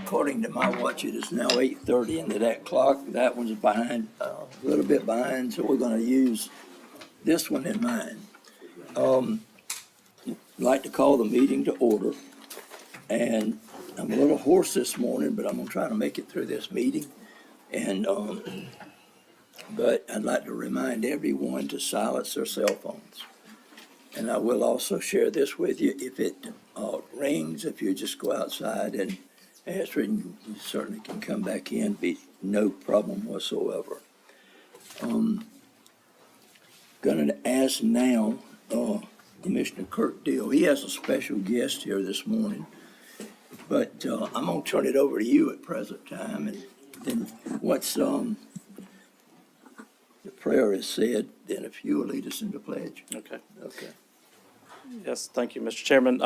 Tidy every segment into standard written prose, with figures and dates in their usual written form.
According to my watch, it is now 8:30 into that clock. That one's behind, a little bit behind, so we're gonna use this one in mind. I'd like to call the meeting to order. And I'm a little hoarse this morning, but I'm gonna try to make it through this meeting. And, but I'd like to remind everyone to silence their cell phones. And I will also share this with you. If it rings, if you just go outside and answer it, you certainly can come back in, be no problem whatsoever. Gonna ask now, Commissioner Kirk Deal. He has a special guest here this morning, but I'm gonna turn it over to you at present time, and then once the prayer is said, then if you will lead us into pledge. Okay. Okay. Yes, thank you, Mr. Chairman.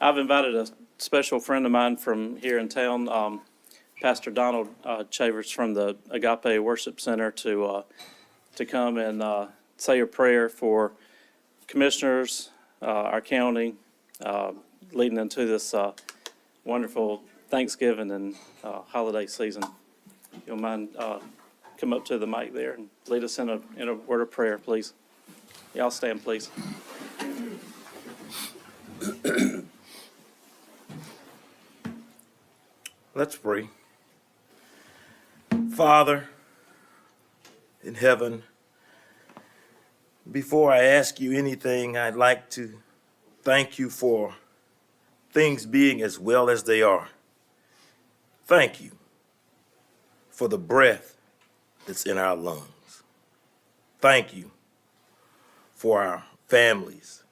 I've invited a special friend of mine from here in town, Pastor Donald Chavers from the Agape Worship Center to come and say a prayer for commissioners, our county, leading into this wonderful Thanksgiving and holiday season. If you'll mind, come up to the mic there and lead us in a word of prayer, please. Y'all stand, please. Let's pray. Father in heaven, before I ask you anything, I'd like to thank you for things being as well as they are. Thank you for the breath that's in our lungs. Thank you for our families,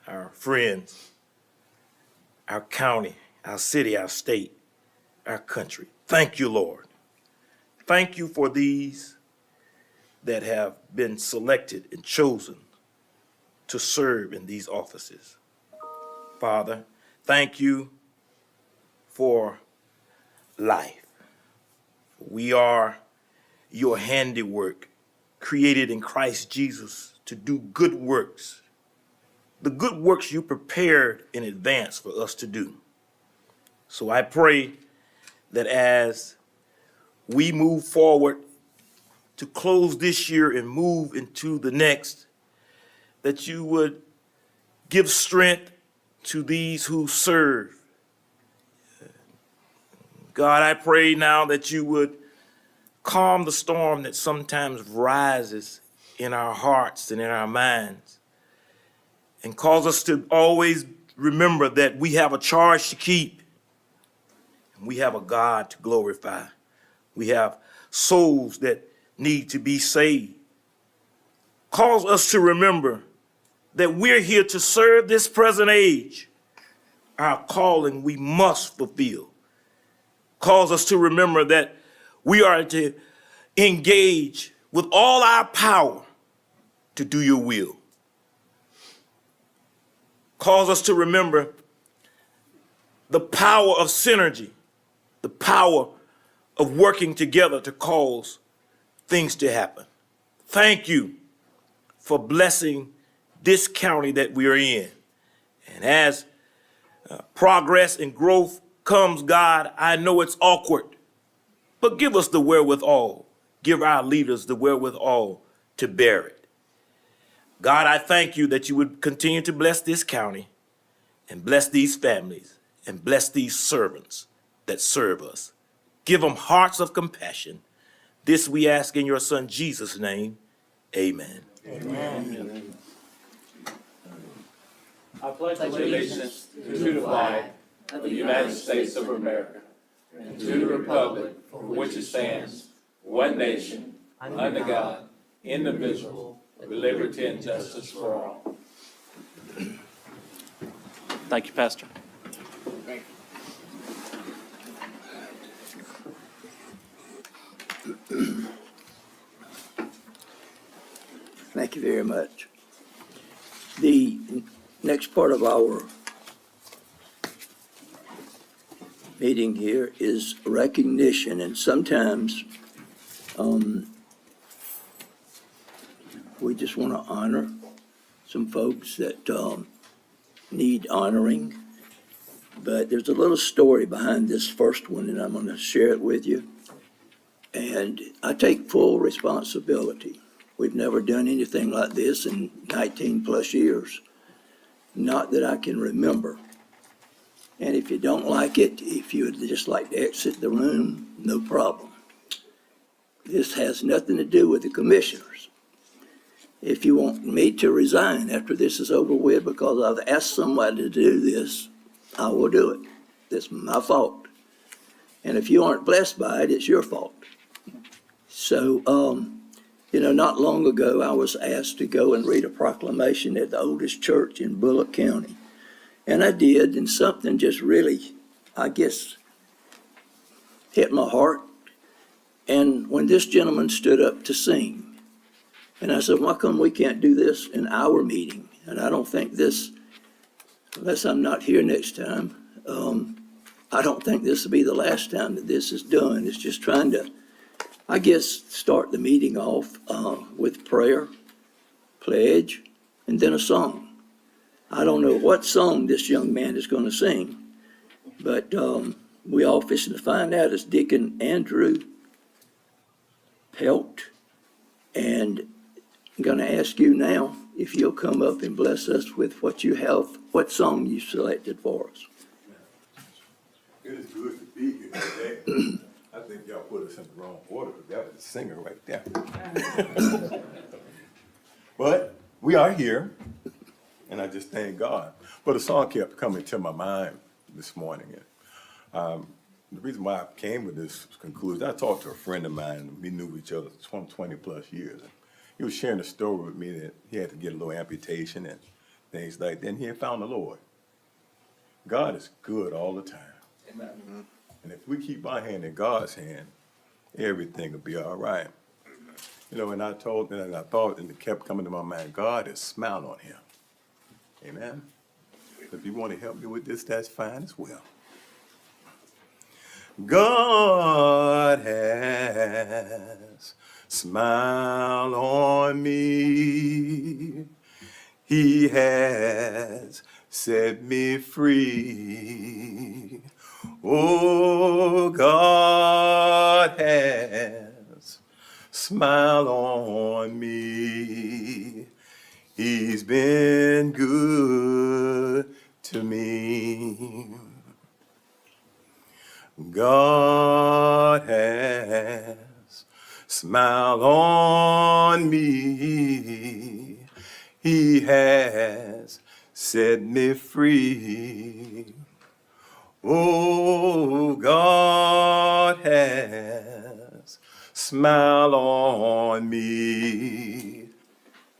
our friends, our county, our city, our state, our country. Thank you, Lord. Thank you for these that have been selected and chosen to serve in these offices. Father, thank you for life. We are your handiwork, created in Christ Jesus to do good works, the good works you prepared in advance for us to do. So I pray that as we move forward to close this year and move into the next, that you would give strength to these who serve. God, I pray now that you would calm the storm that sometimes rises in our hearts and in our minds, and cause us to always remember that we have a charge to keep. We have a God to glorify. We have souls that need to be saved. Cause us to remember that we're here to serve this present age. Our calling we must fulfill. Cause us to remember that we are to engage with all our power to do your will. Cause us to remember the power of synergy, the power of working together to cause things to happen. Thank you for blessing this county that we are in. And as progress and growth comes, God, I know it's awkward, but give us the wherewithal. Give our leaders the wherewithal to bear it. God, I thank you that you would continue to bless this county and bless these families and bless these servants that serve us. Give them hearts of compassion. This we ask in your son Jesus' name. Amen. Amen. I pledge allegiance to the flag of the United States of America and to the republic for which it stands, one nation, under God, indivisible, with liberty and justice for all. Thank you, Pastor. Thank you very much. The next part of our meeting here is recognition, and sometimes we just want to honor some folks that need honoring. But there's a little story behind this first one, and I'm going to share it with you. And I take full responsibility. We've never done anything like this in 19 plus years, not that I can remember. And if you don't like it, if you would just like to exit the room, no problem. This has nothing to do with the commissioners. If you want me to resign after this is over with because I've asked somebody to do this, I will do it. It's my fault. And if you aren't blessed by it, it's your fault. So, not long ago, I was asked to go and read a proclamation at the oldest church in Bulloch County. And I did, and something just really, I guess, hit my heart. And when this gentleman stood up to sing, and I said, why come we can't do this in our meeting? And I don't think this, unless I'm not here next time, I don't think this will be the last time that this is done. It's just trying to, I guess, start the meeting off with prayer, pledge, and then a song. I don't know what song this young man is going to sing, but we all fishing to find out. It's Deacon Andrew Pelt, and I'm going to ask you now if you'll come up and bless us with what you have, what song you selected for us. It is good to be here today. I think y'all put us in the wrong order, because that was the singer right there. But we are here, and I just thank God. But a song kept coming to my mind this morning. And, the reason why I came with this conclusion, I talked to a friend of mine, and we knew each other 20 plus years. And he was sharing a story with me that he had to get a little amputation and things like that. And he had found the Lord. God is good all the time. Amen. And if we keep our hand in God's hand, everything will be all right. And I thought, and it kept coming to my mind, God is smiling on him. Amen. If you want to help me with this, that's fine as well. God has smiled on me. He has set me free. Oh, God has smiled on me. He's been good to me. God has smiled on me. He has set me free. Oh, God has smiled on me.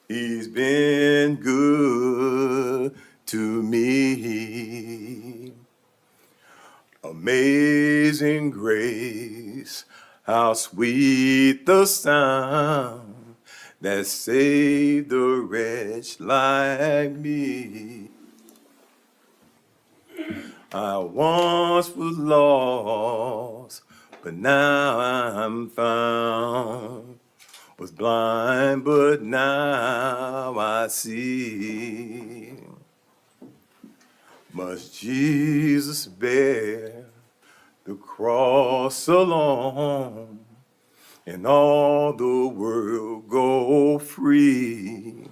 He's been good to me. Amazing grace, how sweet the sound that saved a wretch like me. I once was lost, but now I'm found. Was blind, but now I see. Must Jesus bear the cross alone, and all the world go free?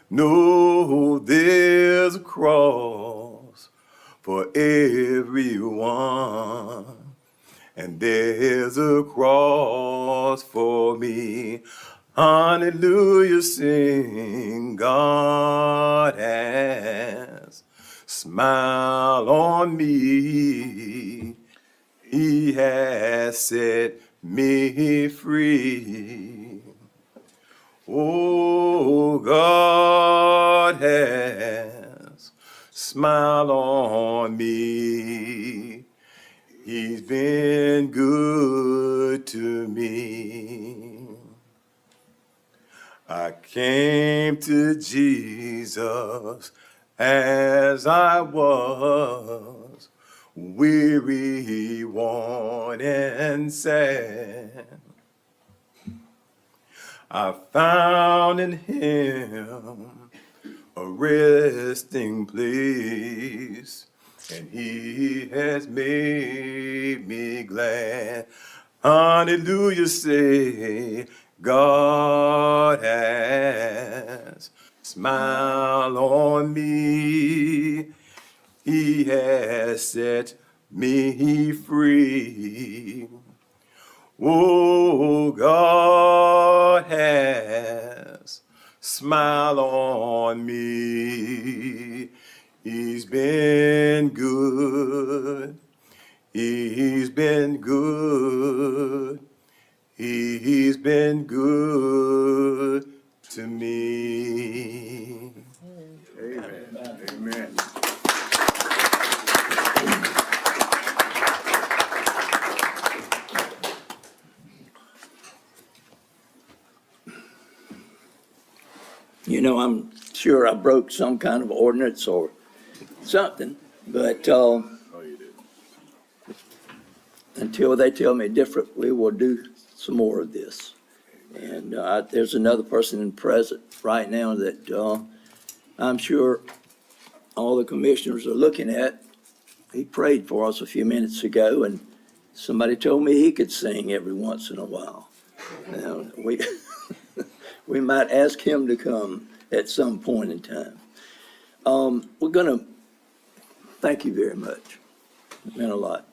No, there's a cross for everyone, and there's a cross for me. Hallelujah, sing, God has smiled on me. He has set me free. Oh, God has smiled on me. He's been good to me. I came to Jesus as I was, weary, worn, and sad. I found in him a resting place, and he has made me glad. Hallelujah, say, God has smiled on me. He has set me free. Oh, God has smiled on me. He's been good. He's been good. He's been good to me. Amen. Amen. You know, I'm sure I broke some kind of ordinance or something, but Oh, you did. until they tell me different, we will do some more of this. And there's another person present right now that I'm sure all the commissioners are looking at. He prayed for us a few minutes ago, and somebody told me he could sing every once in a while. Now, we might ask him to come at some point in time. We're gonna, thank you very much. It meant a lot.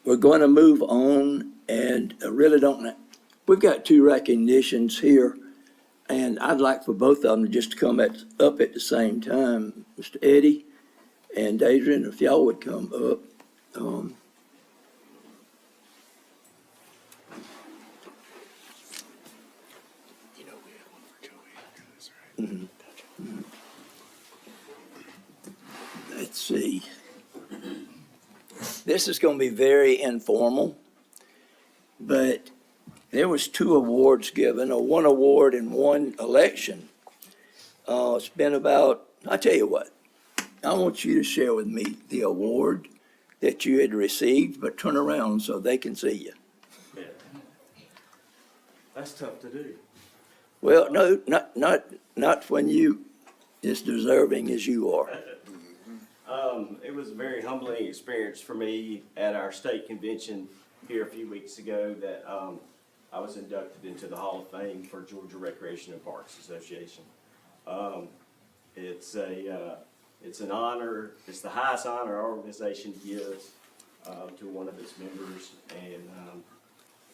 We're going to move on, and I really don't, we've got two recognitions here, and I'd like for both of them just to come up at the same time. Mr. Eddie and Adrian, if y'all would come up. Let's see. This is going to be very informal, but there was two awards given, or one award and one election. It's been about, I'll tell you what, I want you to share with me the award that you had received, but turn around so they can see you. That's tough to do. Well, no, not when you as deserving as you are. It was a very humbling experience for me at our state convention here a few weeks ago that I was inducted into the Hall of Fame for Georgia Recreation and Parks Association. It's an honor. It's the highest honor our organization gives to one of its members, and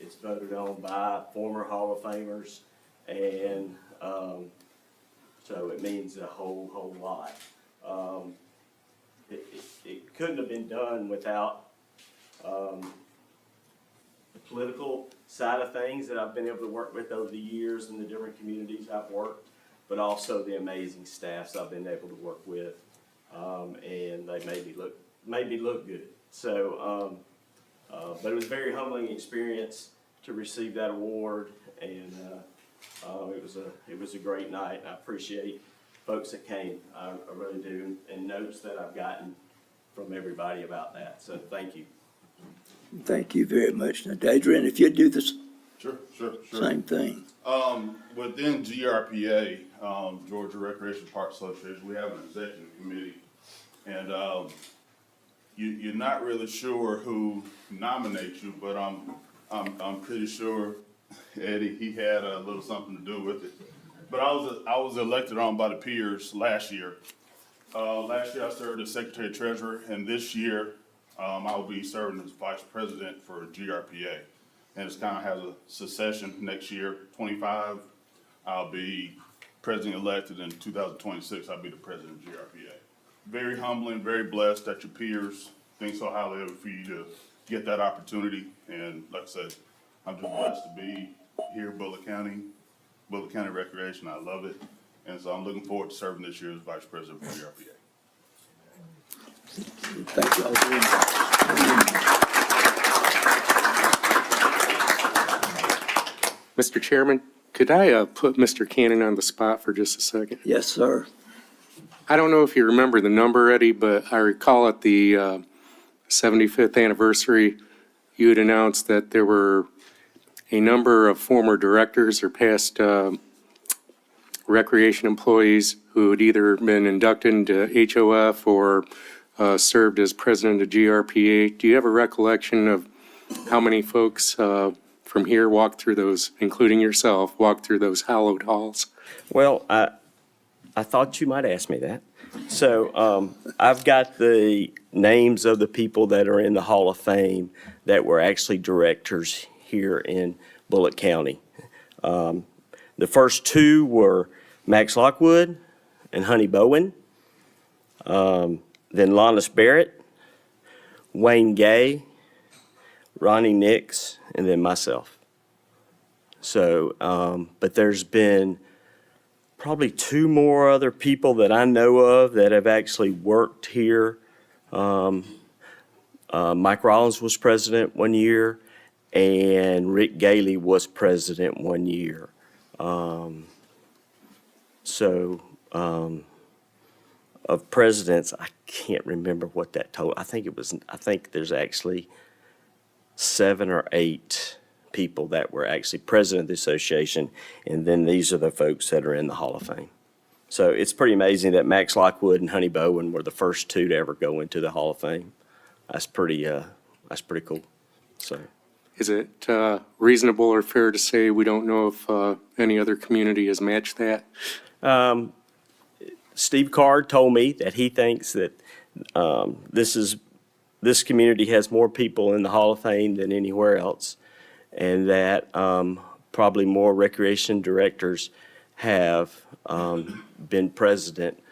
it's voted on by former Hall of Famers, and so it means a whole lot. It couldn't have been done without the political side of things that I've been able to work with over the years in the different communities I've worked, but also the amazing staffs I've been able to work with, and they made me look good. So, but it was a very humbling experience to receive that award, and it was a great night. And I appreciate folks that came. I really do, and notes that I've gotten from everybody about that. So thank you. Thank you very much. Now, Adrian, if you'd do this Sure. same thing. Within GRPA, Georgia Recreation Park Association, we have an executive committee, and you're not really sure who nominates you, but I'm pretty sure Eddie, he had a little something to do with it. But I was elected on by the peers last year. Last year I served as Secretary Treasurer, and this year I'll be serving as Vice President for GRPA. And it's kind of has a succession next year, 25. I'll be President-elected in 2026. I'll be the President of GRPA. Very humbling, very blessed that your peers think so highly of it for you to get that opportunity. And like I said, I'm just blessed to be here in Bulloch County Recreation. I love it. And so I'm looking forward to serving this year as Vice President for GRPA. Thank you all very much. Mr. Chairman, could I put Mr. Cannon on the spot for just a second? Yes, sir. I don't know if you remember the number, Eddie, but I recall at the 75th anniversary, you had announced that there were a number of former directors or past recreation employees who had either been inducted into HOF or served as president of GRPA. Do you have a recollection of how many folks from here walked through those, including yourself, walked through those hallowed halls? Well, I thought you might ask me that. So I've got the names of the people that are in the Hall of Fame that were actually directors here in Bulloch County. The first two were Max Lockwood and Honey Bowen, then Lonnis Barrett, Wayne Gay, Ronnie Nix, and then myself. So, but there's been probably two more other people that I know of that have actually worked here. Mike Rollins was president one year, and Rick Gailey was president one year. Of presidents, I can't remember what that total. I think there's actually 7 or 8 people that were actually president of the association, and then these are the folks that are in the Hall of Fame. So it's pretty amazing that Max Lockwood and Honey Bowen were the first two to ever go into the Hall of Fame. That's pretty cool. So. Is it reasonable or fair to say we don't know if any other community has matched that? Steve Card told me that he thinks that this community has more people in the Hall of Fame than anywhere else, and that probably more recreation directors have been president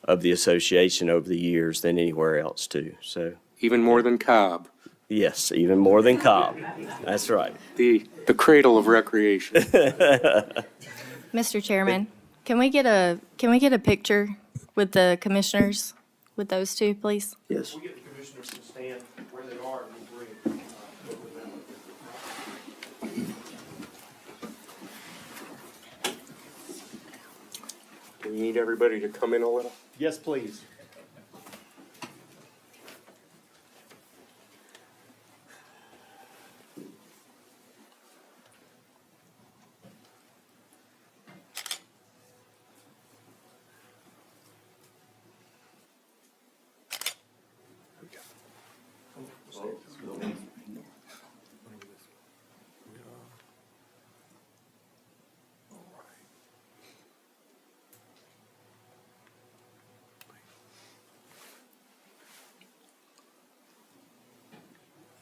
of the association over the years than anywhere else too. So Even more than Cobb, yes, even more than Cobb. That's right. the cradle of recreation. Mr. Chairman, can we get a picture with the commissioners, with those two, please? Yes. We'll get the commissioners to stand where they are and we'll bring Do we need everybody to come in a little? Yes, please.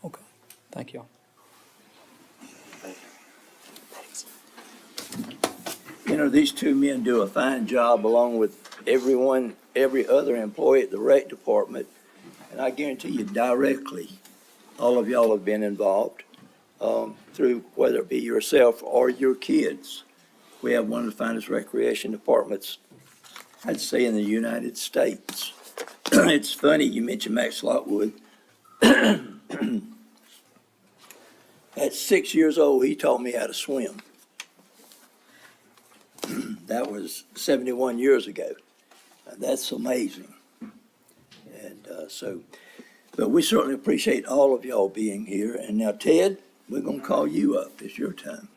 Okay, thank you. You know, these two men do a fine job along with every other employee at the rec department. And I guarantee you directly, all of y'all have been involved through whether it be yourself or your kids. We have one of the finest recreation departments, I'd say, in the United States. It's funny, you mentioned Max Lockwood. At 6 years old, he taught me how to swim. That was 71 years ago. That's amazing. And but we certainly appreciate all of y'all being here. And now, Ted, we're going to call you up. It's your time.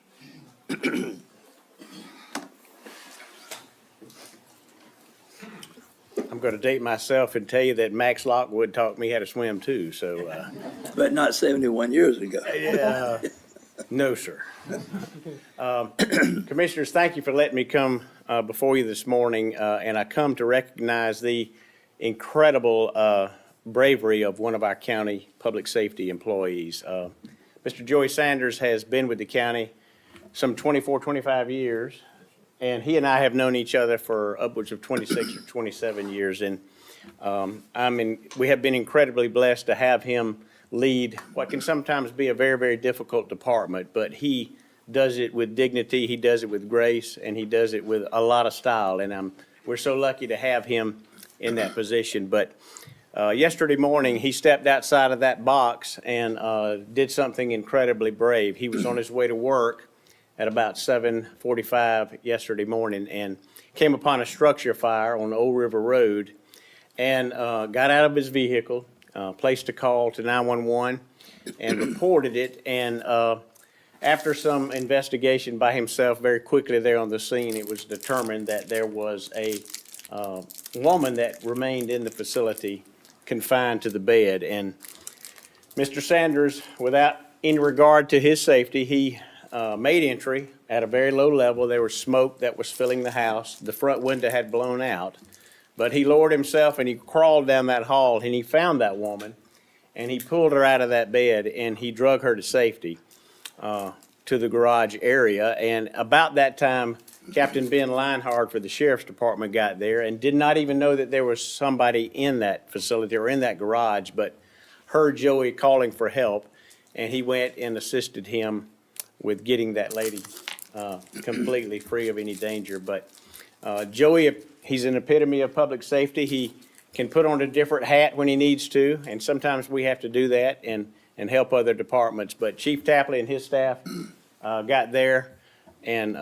I'm going to date myself and tell you that Max Lockwood taught me how to swim too, so, But not 71 years ago. yeah, no, sir. Commissioners, thank you for letting me come before you this morning, and I come to recognize the incredible bravery of one of our county public safety employees. Mr. Joey Sanders has been with the county some 24, 25 years. And he and I have known each other for upwards of 26 or 27 years. And we have been incredibly blessed to have him lead what can sometimes be a very, very difficult department. But he does it with dignity, he does it with grace, and he does it with a lot of style. And we're so lucky to have him in that position. But yesterday morning, he stepped outside of that box and did something incredibly brave. He was on his way to work at about 7:45 yesterday morning and came upon a structure fire on Old River Road and got out of his vehicle, placed a call to 911 and reported it. And after some investigation by himself, very quickly there on the scene, it was determined that there was a woman that remained in the facility confined to the bed. And Mr. Sanders, without any regard to his safety, he made entry at a very low level. There was smoke that was filling the house. The front window had blown out. But he lowered himself and he crawled down that hall and he found that woman and he pulled her out of that bed and he drug her to safety to the garage area. And about that time, Captain Ben Leinhard for the Sheriff's Department got there and did not even know that there was somebody in that facility or in that garage, but heard Joey calling for help, and he went and assisted him with getting that lady completely free of any danger. But Joey, he's an epitome of public safety. He can put on a different hat when he needs to, and sometimes we have to do that and help other departments. But Chief Tapley and his staff got there and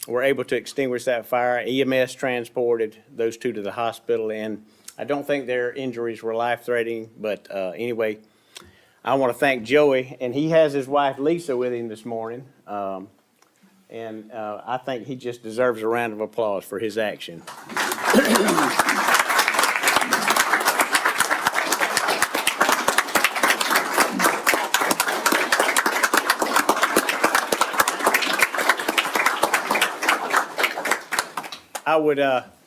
were able to extinguish that fire. EMS transported those two to the hospital, and I don't think their injuries were life-threatening, but anyway, I want to thank Joey, and he has his wife Lisa with him this morning. And I think he just deserves a round of applause for his action. I would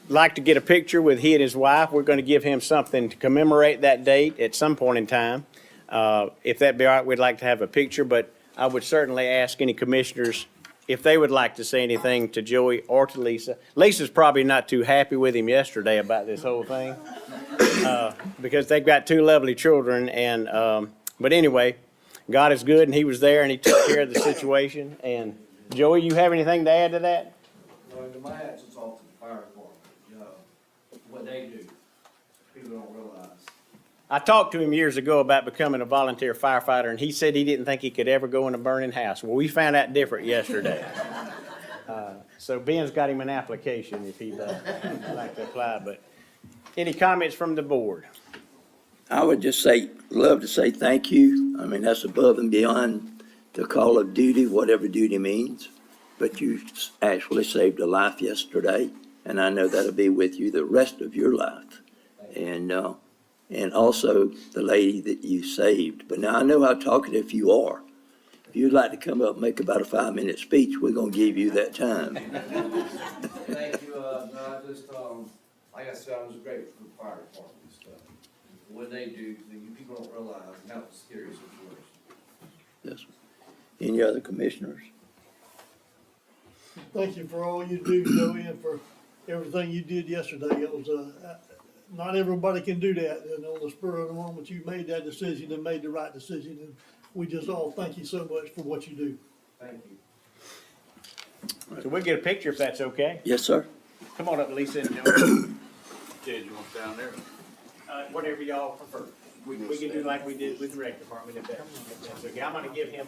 like to get a picture with he and his wife. We're going to give him something to commemorate that date at some point in time. If that'd be all right, we'd like to have a picture, but I would certainly ask any commissioners if they would like to say anything to Joey or to Lisa. Lisa's probably not too happy with him yesterday about this whole thing because they've got two lovely children. And but anyway, God is good, and he was there, and he took care of the situation. And Joey, you have anything to add to that? No, to my hats, it's off to the fire department. What they do, people don't realize. I talked to him years ago about becoming a volunteer firefighter, and he said he didn't think he could ever go in a burning house. Well, we found out different yesterday. So Ben's got him an application if he'd like to apply. But any comments from the board? I would just love to say thank you. I mean, that's above and beyond the call of duty, whatever duty means. But you actually saved a life yesterday, and I know that'll be with you the rest of your life. And also the lady that you saved. But now I know how talkative you are. If you'd like to come up and make about a 5-minute speech, we're gonna give you that time. Thank you, no, I just, like I said, I was grateful for the fire department and stuff. What they do, you people don't realize, and that was a scary situation. Yes. Any other commissioners? Thank you for all you do, Joey, and for everything you did yesterday. It was, not everybody can do that, and on the spur of the moment, you made that decision and made the right decision, and we just all thank you so much for what you do. Thank you. So we'll get a picture if that's okay. Yes, sir. Come on up, Lisa and Joey. Ted, you want down there? Whatever y'all prefer. We can do like we did with the rec department if that's okay. I'm gonna give him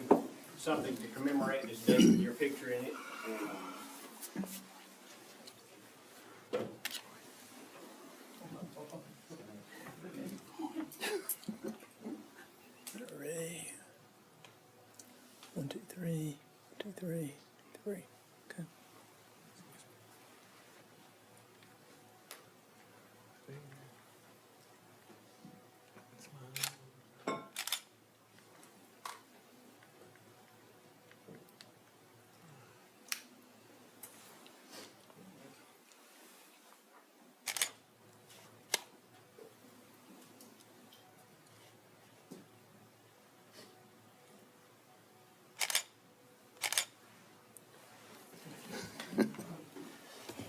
something to commemorate this day with your picture in it. Hooray. 1, 2, 3, 2, 3, 3. Okay.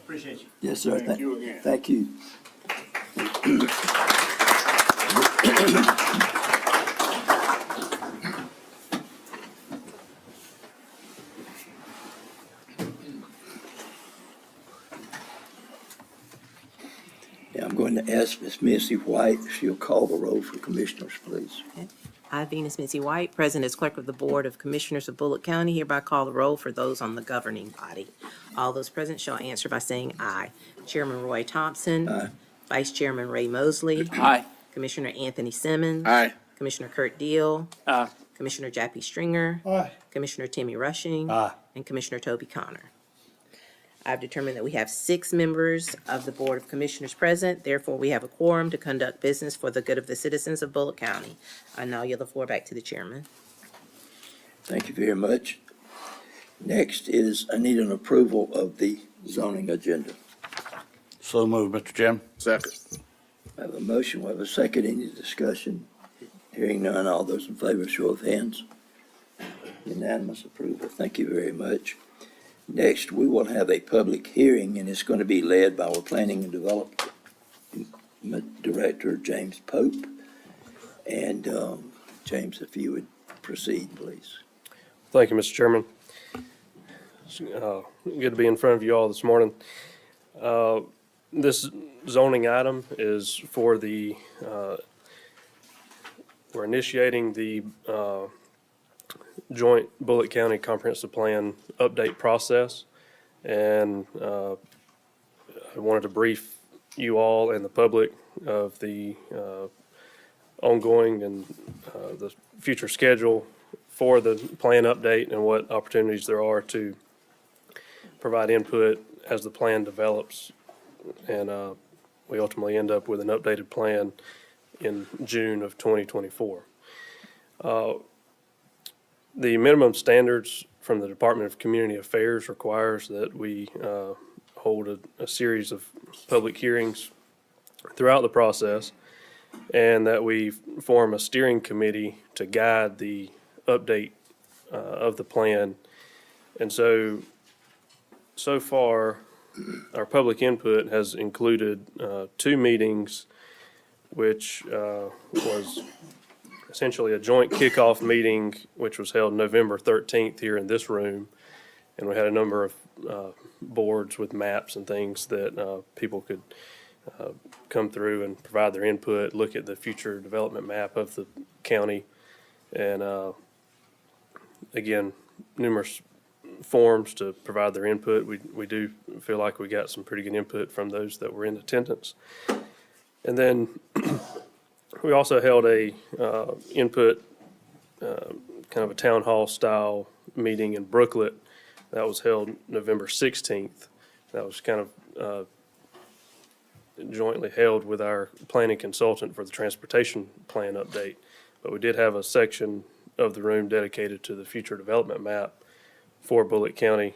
Appreciate you. Yes, sir. Thank you again. Thank you. Yeah, I'm going to ask Miss Missy White if she'll call the roll for commissioners, please. I, Venus Missy White, President as Clerk of the Board of Commissioners of Bulloch County, hereby call the roll for those on the governing body. All those present shall answer by saying aye. Chairman Roy Thompson. Aye. Vice Chairman Ray Mosley. Aye. Commissioner Anthony Simmons. Aye. Commissioner Kurt Deal. Aye. Commissioner Jappy Stringer, Aye. Commissioner Timmy Rushing. Aye. And Commissioner Toby Connor. I've determined that we have 6 members of the Board of Commissioners present. Therefore, we have a quorum to conduct business for the good of the citizens of Bulloch County. I now yield the floor back to the chairman. Thank you very much. Next is, I need an approval of the zoning agenda. So moved, Mr. Chairman. Second. I have a motion, we have a second, any discussion? Hearing none, all those in favor, show of hands. Unanimous approval, thank you very much. Next, we will have a public hearing, and it's going to be led by our Planning and Development Director, James Pope. And, James, if you would proceed, please. Thank you, Mr. Chairman. It's, good to be in front of you all this morning. This zoning item is for the, we're initiating the joint Bulloch County Comprehensive Plan update process. And I wanted to brief you all and the public of the ongoing and the future schedule for the plan update and what opportunities there are to provide input as the plan develops. And we ultimately end up with an updated plan in June of 2024. The minimum standards from the Department of Community Affairs requires that we hold a series of public hearings throughout the process, and that we form a steering committee to guide the update of the plan. And so far, our public input has included 2 meetings, which was essentially a joint kickoff meeting, which was held November 13th here in this room. And we had a number of boards with maps and things that people could come through and provide their input, look at the future development map of the county. And again, numerous forums to provide their input. We do feel like we got some pretty good input from those that were in attendance. And then we also held a input, kind of a town hall style meeting in Brooklet. That was held November 16th. That was kind of jointly held with our planning consultant for the transportation plan update. But we did have a section of the room dedicated to the future development map for Bulloch County.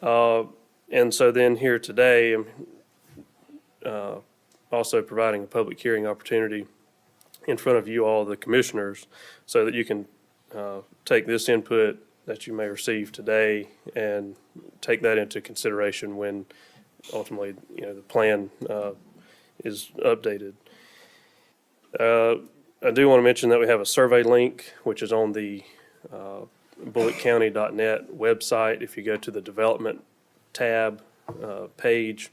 And so then here today, also providing a public hearing opportunity in front of you all, the commissioners, so that you can take this input that you may receive today and take that into consideration when ultimately, the plan is updated. I do want to mention that we have a survey link, which is on the bullochcounty.net website. If you go to the development tab page,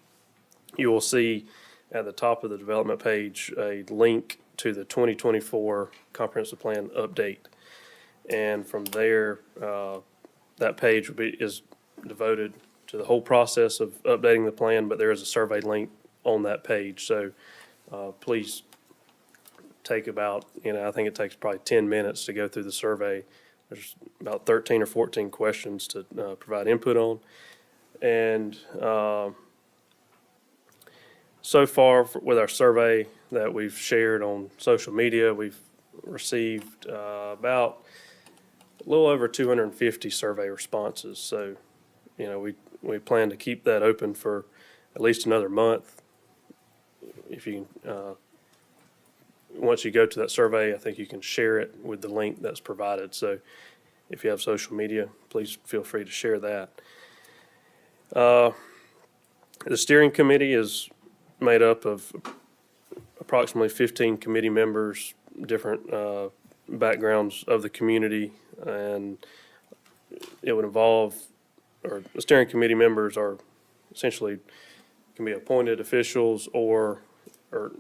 you will see at the top of the development page a link to the 2024 comprehensive plan update. And from there, that page is devoted to the whole process of updating the plan, but there is a survey link on that page. So please take about, I think it takes probably 10 minutes to go through the survey. There's about 13 or 14 questions to provide input on. And so far with our survey that we've shared on social media, we've received about a little over 250 survey responses. So, we plan to keep that open for at least another month. If you once you go to that survey, I think you can share it with the link that's provided. So if you have social media, please feel free to share that. The steering committee is made up of approximately 15 committee members, different backgrounds of the community, and it would involve, or the steering committee members are essentially can be appointed officials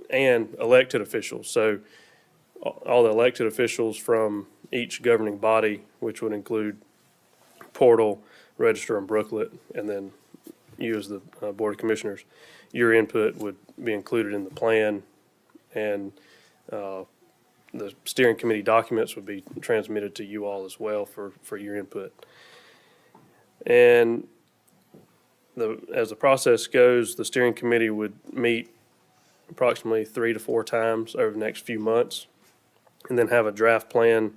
and elected officials. So all the elected officials from each governing body, which would include Portal, Register, and Brooklet, and then you as the Board of Commissioners, your input would be included in the plan, and the steering committee documents would be transmitted to you all as well for your input. And as the process goes, the steering committee would meet approximately 3 to 4 times over the next few months, and then have a draft plan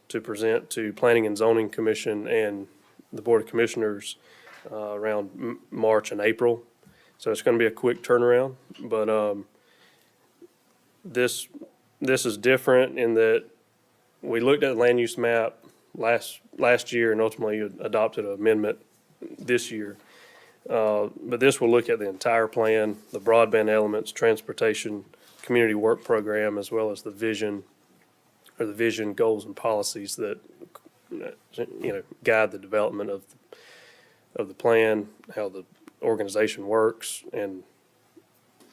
to present to Planning and Zoning Commission and the Board of Commissioners around March and April. So it's going to be a quick turnaround, but this is different in that we looked at the land use map last year and ultimately adopted an amendment this year. But this will look at the entire plan, the broadband elements, transportation, community work program, as well as the vision goals and policies that guide the development of the plan, how the organization works, and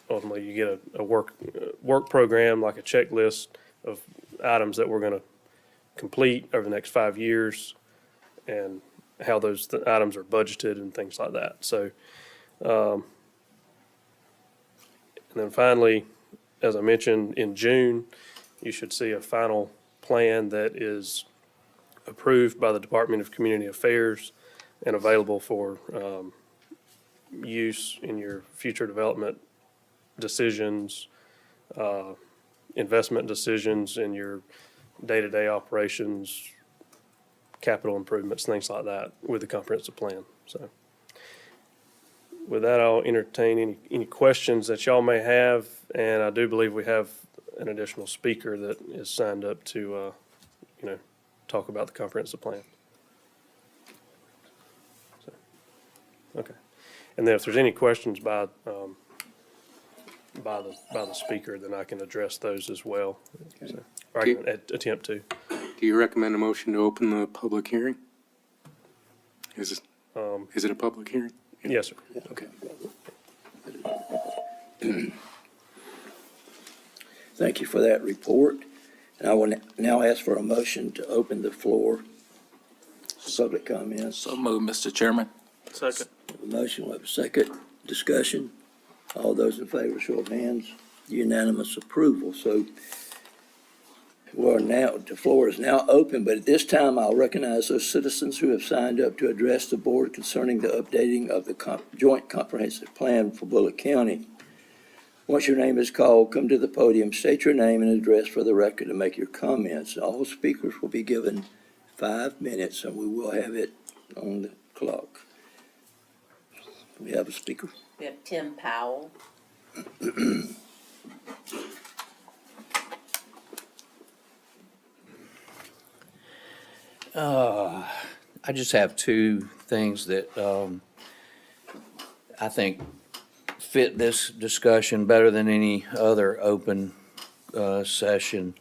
ultimately you get a work program, like a checklist of items that we're going to complete over the next 5 years, and how those items are budgeted and things like that. So, and then finally, as I mentioned, in June, you should see a final plan that is approved by the Department of Community Affairs and available for use in your future development decisions, investment decisions, in your day-to-day operations, capital improvements, things like that, with the comprehensive plan. So with that, I'll entertain any questions that y'all may have, and I do believe we have an additional speaker that is signed up to, talk about the comprehensive plan. So, okay. And then if there's any questions by the speaker, then I can address those as well. So, or I can attempt to. Do you recommend a motion to open the public hearing? Is it a public hearing? Yes, sir. Okay. Thank you for that report. And I will now ask for a motion to open the floor for public comments. So moved, Mr. Chairman. Second. A motion, we have a second. Discussion. All those in favor, show of hands. Unanimous approval. So the floor is now open, but at this time, I'll recognize those citizens who have signed up to address the board concerning the updating of the joint comprehensive plan for Bulloch County. Once your name is called, come to the podium, state your name and address for the record, and make your comments. All speakers will be given 5 minutes, and we will have it on the clock. We have a speaker. We have Tim Powell. I just have two things that I think fit this discussion better than any other open session.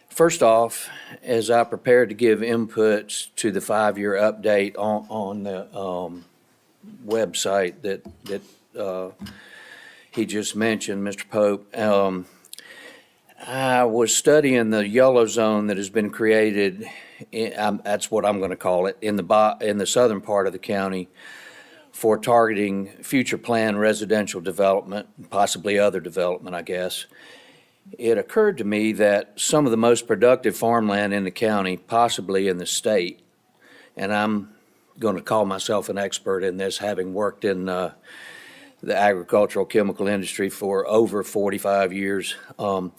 First off, as I prepared to give inputs to the 5-year update on the website that he just mentioned, Mr. Pope, I was studying the yellow zone that has been created, that's what I'm going to call it, in the southern part of the county for targeting future planned residential development, possibly other development, I guess. It occurred to me that some of the most productive farmland in the county, possibly in the state, and I'm going to call myself an expert in this, having worked in the agricultural chemical industry for over 45 years. Some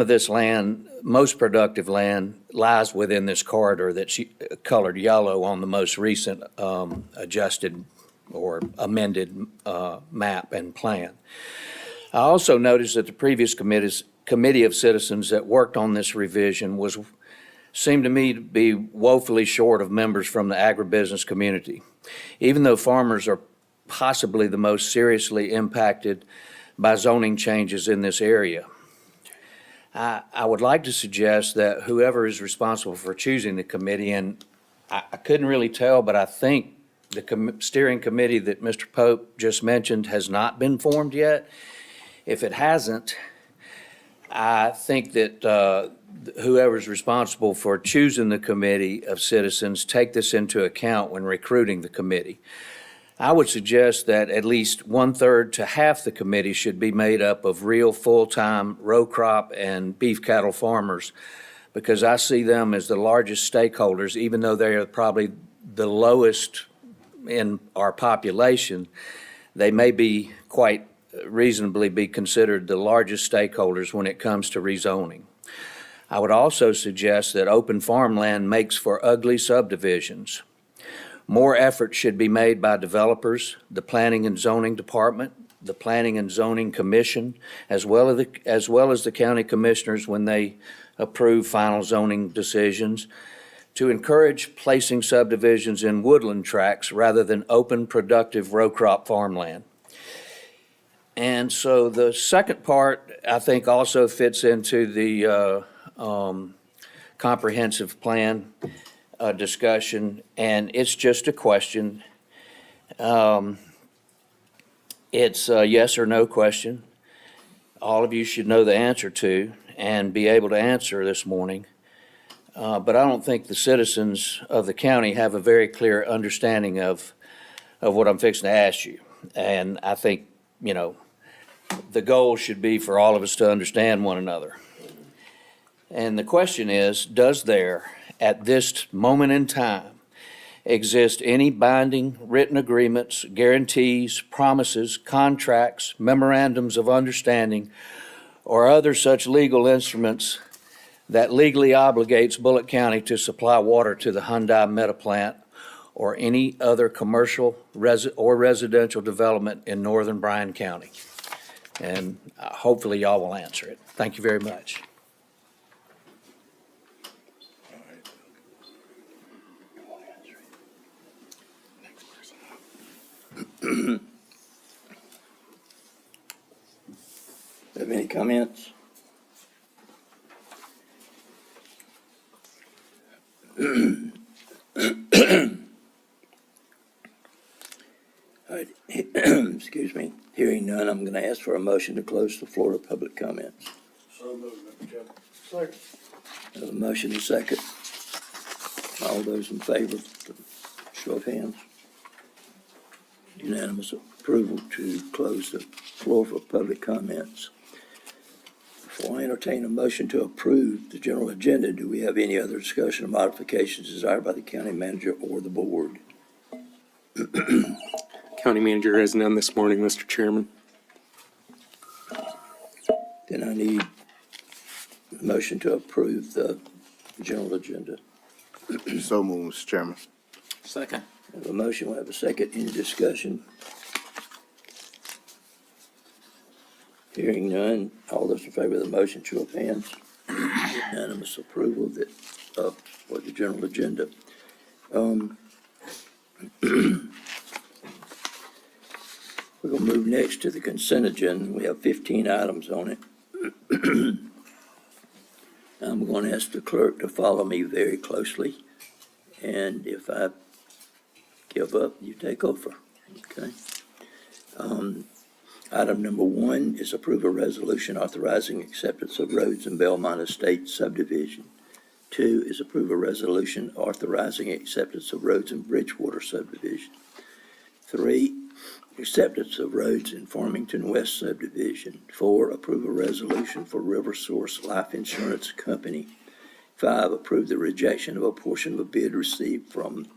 of this land, most productive land, lies within this corridor that's colored yellow on the most recent adjusted or amended map and plan. I also noticed that the previous committee of citizens that worked on this revision seemed to me to be woefully short of members from the agribusiness community. Even though farmers are possibly the most seriously impacted by zoning changes in this area, I would like to suggest that whoever is responsible for choosing the committee, and I couldn't really tell, but I think the steering committee that Mr. Pope just mentioned has not been formed yet. If it hasn't, I think that whoever's responsible for choosing the committee of citizens take this into account when recruiting the committee. I would suggest that at least 1/3 to half the committee should be made up of real full-time row crop and beef cattle farmers, because I see them as the largest stakeholders, even though they are probably the lowest in our population. They may be quite reasonably be considered the largest stakeholders when it comes to rezoning. I would also suggest that open farmland makes for ugly subdivisions. More effort should be made by developers, the Planning and Zoning Department, the Planning and Zoning Commission, as well as the county commissioners when they approve final zoning decisions, to encourage placing subdivisions in woodland tracts rather than open, productive row crop farmland. And so the second part, I think, also fits into the comprehensive plan discussion, and it's just a question. It's a yes or no question. All of you should know the answer to and be able to answer this morning. But I don't think the citizens of the county have a very clear understanding of what I'm fixing to ask you. And I think, the goal should be for all of us to understand one another. And the question is, does there, at this moment in time, exist any binding written agreements, guarantees, promises, contracts, memorandums of understanding, or other such legal instruments that legally obligates Bulloch County to supply water to the Hyundai Meta Plant or any other commercial or residential development in northern Bryan County? And hopefully y'all will answer it. Thank you very much. Have any comments? All right. Excuse me. Hearing none, I'm going to ask for a motion to close the floor to public comments. So moved, Mr. Chairman. Second. I have a motion and second. All those in favor, show of hands. Unanimous approval to close the floor for public comments. Before I entertain a motion to approve the general agenda, do we have any other discussion or modifications desired by the county manager or the board? County manager has none this morning, Mr. Chairman. Then I need a motion to approve the general agenda. So moved, Mr. Chairman. Second. I have a motion, we have a second, any discussion? Hearing none, all those in favor of the motion, show of hands. Unanimous approval that, for the general agenda. We're gonna move next to the consent agenda. We have 15 items on it. I'm gonna ask the clerk to follow me very closely, and if I give up, you take over, okay? Item number 1 is approve a resolution authorizing acceptance of roads in Belmont Estates subdivision. 2 is approve a resolution authorizing acceptance of roads in Bridgewater subdivision. 3, acceptance of roads in Farmington West subdivision. 4, approve a resolution for River Source Life Insurance Company. 5, approve the rejection of a portion of a bid received from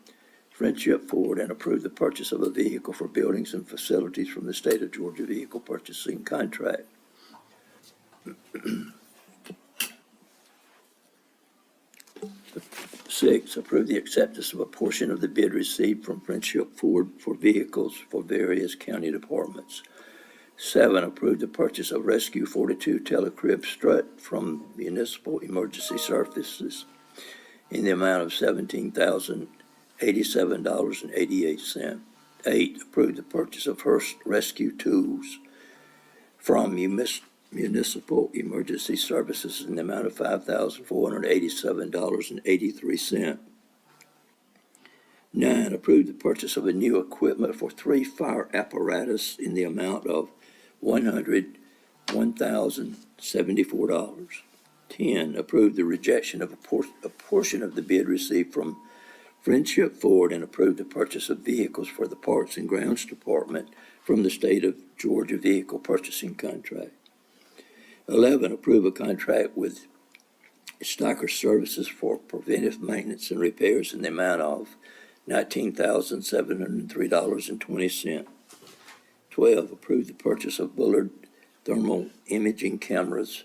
Friendship Ford and approve the purchase of a vehicle for buildings and facilities from the state of Georgia vehicle purchasing contract. 6, approve the acceptance of a portion of the bid received from Friendship Ford for vehicles for various county departments. 7, approve the purchase of Rescue 42 telecrib strut from Municipal Emergency Services in the amount of $17,087.88. 8, approve the purchase of Hearst Rescue Tools from Municipal Emergency Services in the amount of $5,487.83. 9, approve the purchase of a new equipment for 3 fire apparatus in the amount of $101,074. 10, approve the rejection of a portion of the bid received from Friendship Ford and approve the purchase of vehicles for the Parks and Grounds Department from the State of Georgia Vehicle Purchasing Contract. 11, approve a contract with Stocker Services for preventive maintenance and repairs in the amount of $19,703.20. 12, approve the purchase of Bullard thermal imaging cameras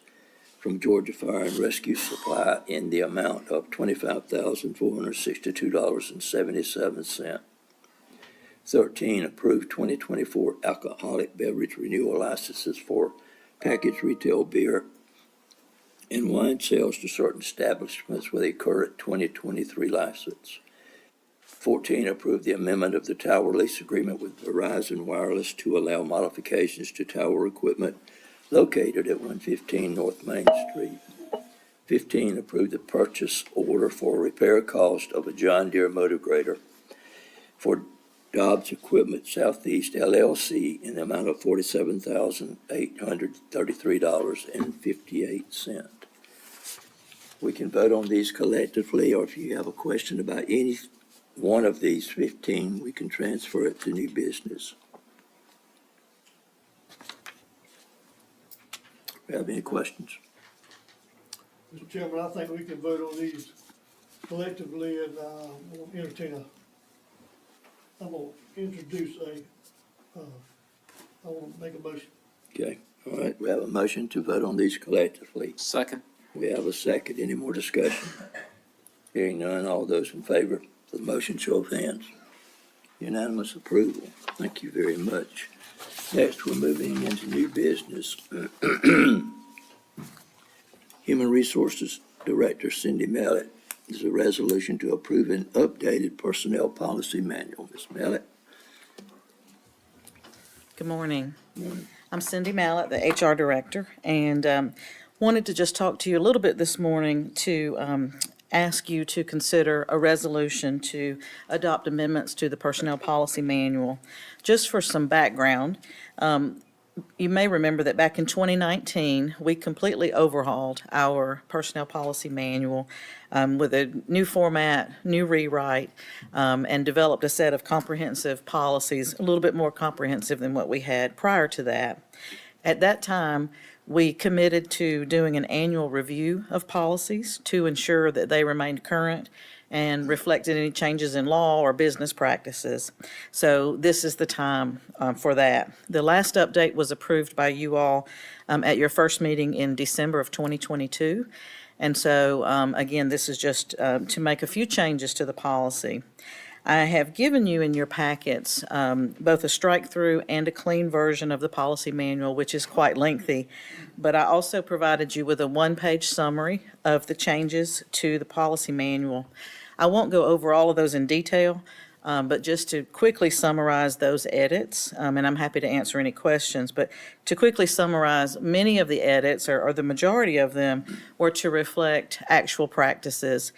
from Georgia Fire and Rescue Supply in the amount of $25,462.77. 13, approve 2024 alcoholic beverage renewal licenses for packaged retail beer and wine sales to certain establishments with a current 2023 license. 14, approve the amendment of the tower lease agreement with Verizon Wireless to allow modifications to tower equipment located at 115 North Main Street. 15, approve the purchase order for repair cost of a John Deere motor grader for Dobbs Equipment Southeast LLC in the amount of $47,833.58. We can vote on these collectively, or if you have a question about any one of these 15, we can transfer it to new business. Have any questions? Mr. Chairman, I think we can vote on these collectively, and we'll I'm gonna introduce I wanna make a motion. Okay, all right, we have a motion to vote on these collectively. Second. We have a second. Any more discussion? Hearing none, all those in favor of the motion, show of hands. Unanimous approval. Thank you very much. Next, we're moving into new business. Human Resources Director Cindy Mallett is a resolution to approve an updated personnel policy manual. Ms. Mallett? Good morning. I'm Cindy Mallett, the HR Director, and wanted to just talk to you a little bit this morning to ask you to consider a resolution to adopt amendments to the Personnel Policy Manual. Just for some background, you may remember that back in 2019, we completely overhauled our Personnel Policy Manual with a new format, new rewrite, and developed a set of comprehensive policies, a little bit more comprehensive than what we had prior to that. At that time, we committed to doing an annual review of policies to ensure that they remained current and reflected any changes in law or business practices. So this is the time for that. The last update was approved by you all at your first meeting in December of 2022. And so, again, this is just to make a few changes to the policy. I have given you in your packets both a strike-through and a clean version of the policy manual, which is quite lengthy. But I also provided you with a one-page summary of the changes to the policy manual. I won't go over all of those in detail, but just to quickly summarize those edits, and I'm happy to answer any questions, but to quickly summarize, many of the edits, or the majority of them, were to reflect actual practices.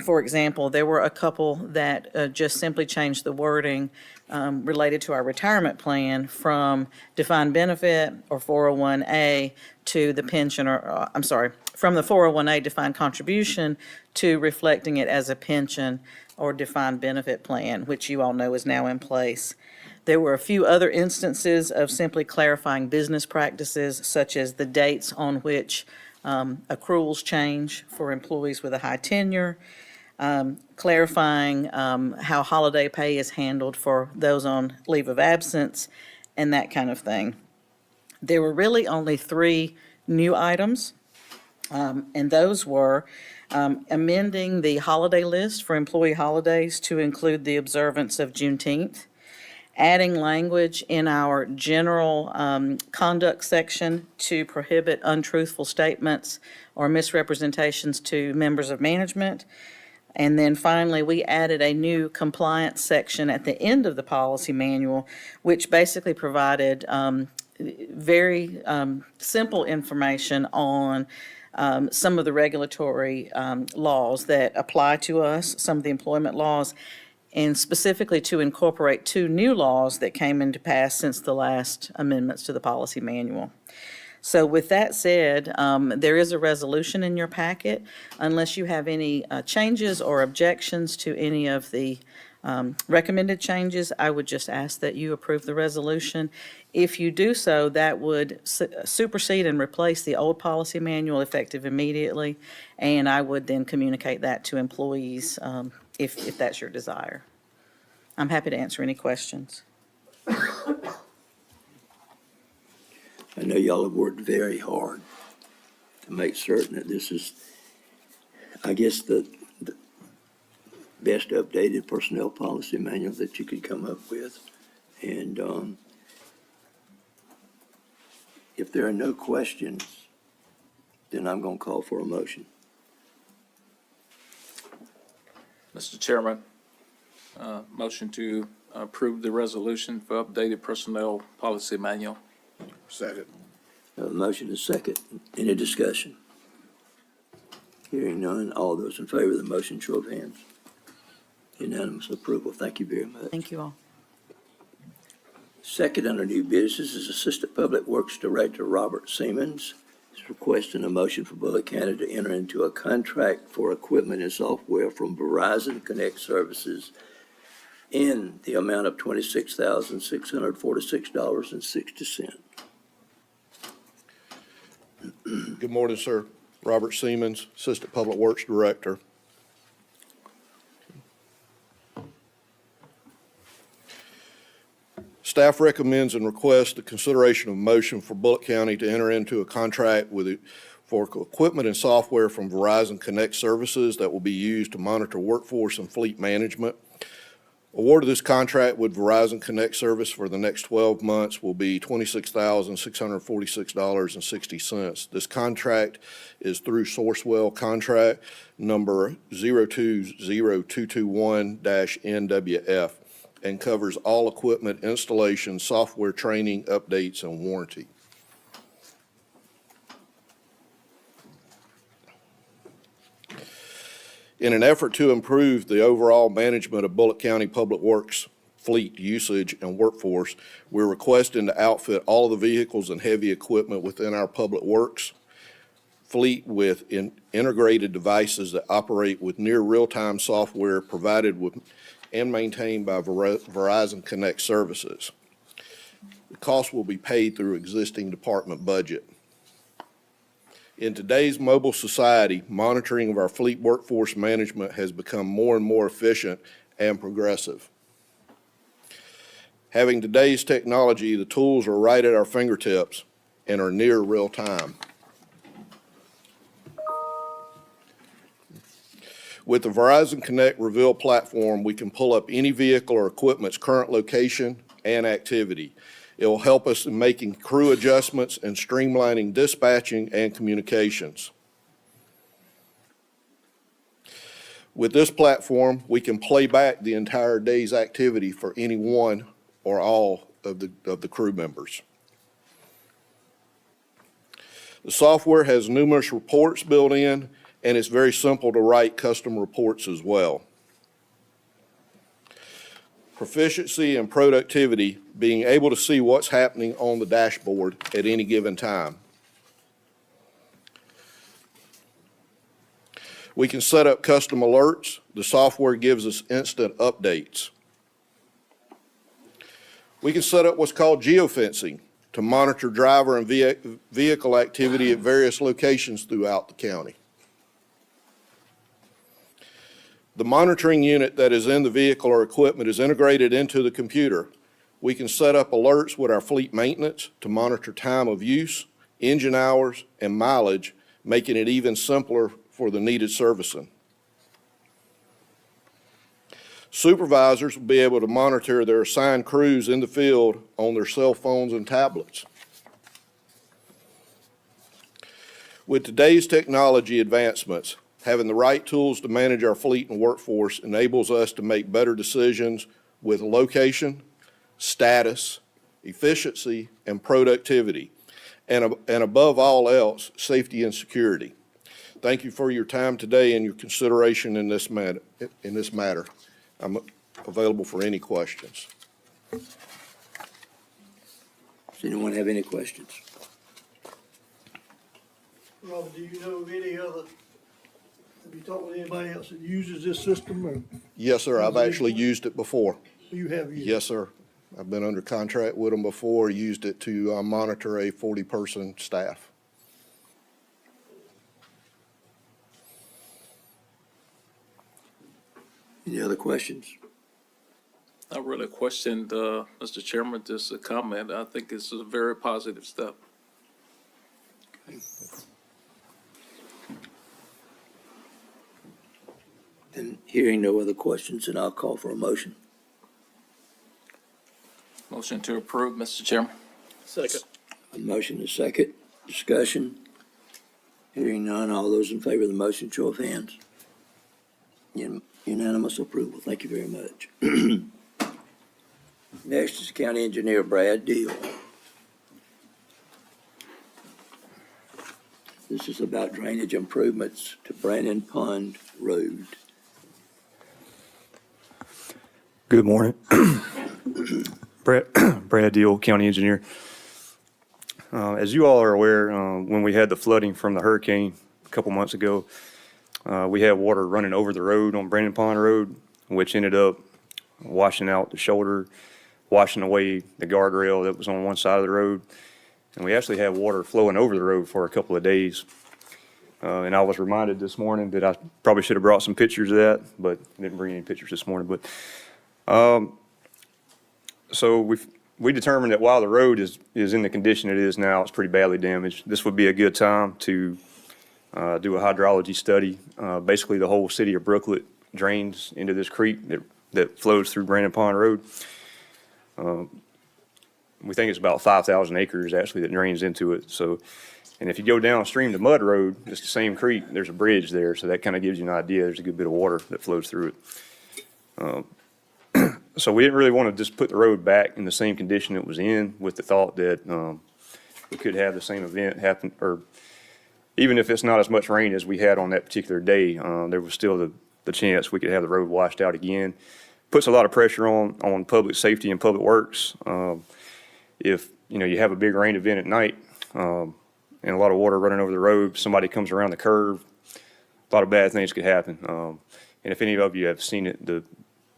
For example, there were a couple that just simply changed the wording related to our retirement plan from defined benefit or 401A to the pension, or from the 401A defined contribution to reflecting it as a pension or defined benefit plan, which you all know is now in place. There were a few other instances of simply clarifying business practices, such as the dates on which accruals change for employees with a high tenure, clarifying how holiday pay is handled for those on leave of absence, and that kind of thing. There were really only 3 new items, and those were amending the holiday list for employee holidays to include the observance of Juneteenth, adding language in our general conduct section to prohibit untruthful statements or misrepresentations to members of management. And then finally, we added a new compliance section at the end of the policy manual, which basically provided very simple information on some of the regulatory laws that apply to us, some of the employment laws, and specifically to incorporate 2 new laws that came into pass since the last amendments to the policy manual. So with that said, there is a resolution in your packet. Unless you have any changes or objections to any of the recommended changes, I would just ask that you approve the resolution. If you do so, that would supersede and replace the old policy manual effective immediately, and I would then communicate that to employees if that's your desire. I'm happy to answer any questions. I know y'all have worked very hard to make certain that this is, I guess, the best updated personnel policy manual that you could come up with. And if there are no questions, then I'm going to call for a motion. Mr. Chairman, motion to approve the resolution for updated personnel policy manual. Second. A motion is second. Any discussion? Hearing none, all those in favor of the motion, show of hands. Unanimous approval. Thank you very much. Thank you all. Second under new business is Assistant Public Works Director Robert Siemens. He's requesting a motion for Bulloch County to enter into a contract for equipment and software from Verizon Connect Services in the amount of $26,646.60. Good morning, sir. Robert Siemens, Assistant Public Works Director. Staff recommends and requests the consideration of a motion for Bulloch County to enter into a contract for equipment and software from Verizon Connect Services that will be used to monitor workforce and fleet management. Award of this contract with Verizon Connect Service for the next 12 months will be $26,646.60. This contract is through Sourcewell contract number 020221-NWF and covers all equipment installation, software training, updates, and warranty. In an effort to improve the overall management of Bulloch County Public Works fleet usage and workforce, we're requesting to outfit all of the vehicles and heavy equipment within our public works fleet with integrated devices that operate with near real-time software provided with and maintained by Verizon Connect Services. The cost will be paid through existing department budget. In today's mobile society, monitoring of our fleet workforce management has become more and more efficient and progressive. Having today's technology, the tools are right at our fingertips and are near real time. With the Verizon Connect Reveal platform, we can pull up any vehicle or equipment's current location and activity. It will help us in making crew adjustments and streamlining dispatching and communications. With this platform, we can play back the entire day's activity for any one or all of the crew members. The software has numerous reports built in, and it's very simple to write custom reports as well. Proficiency and productivity, being able to see what's happening on the dashboard at any given time. We can set up custom alerts. The software gives us instant updates. We can set up what's called geofencing to monitor driver and vehicle activity at various locations throughout the county. The monitoring unit that is in the vehicle or equipment is integrated into the computer. We can set up alerts with our fleet maintenance to monitor time of use, engine hours, and mileage, making it even simpler for the needed servicing. Supervisors will be able to monitor their assigned crews in the field on their cell phones and tablets. With today's technology advancements, having the right tools to manage our fleet and workforce enables us to make better decisions with location, status, efficiency, and productivity, and above all else, safety and security. Thank you for your time today and your consideration in this matter. I'm available for any questions. Does anyone have any questions? Robert, do you know of any other, have you talked with anybody else that uses this system, or Yes, sir. I've actually used it before. you have used? Yes, sir. I've been under contract with them before, used it to monitor a 40-person staff. Any other questions? Not really a question, Mr. Chairman, just a comment. I think this is a very positive step. And hearing no other questions, then I'll call for a motion. Motion to approve, Mr. Chairman. Second. A motion is second. Discussion. Hearing none, all those in favor of the motion, show of hands. Unanimous approval. Thank you very much. Next is County Engineer Brad Deal. This is about drainage improvements to Brandon Pond Road. Good morning. Brad Deal, County Engineer. As you all are aware, when we had the flooding from the hurricane a couple months ago, we had water running over the road on Brandon Pond Road, which ended up washing out the shoulder, washing away the guardrail that was on one side of the road. And we actually had water flowing over the road for a couple of days. And I was reminded this morning that I probably should have brought some pictures of that, but I didn't bring any pictures this morning. But so we determined that while the road is in the condition it is now, it's pretty badly damaged. This would be a good time to do a hydrology study. Basically, the whole city of Brooklet drains into this creek that flows through Brandon Pond Road. We think it's about 5,000 acres actually that drains into it. So, and if you go downstream to Mud Road, it's the same creek. There's a bridge there, so that kind of gives you an idea. There's a good bit of water that flows through it. So we didn't really want to just put the road back in the same condition it was in, with the thought that we could have the same event happen, or even if it's not as much rain as we had on that particular day, there was still the chance we could have the road washed out again. Puts a lot of pressure on public safety and public works. If you have a big rain event at night and a lot of water running over the road, somebody comes around the curve, a lot of bad things could happen. And if any of you have seen it,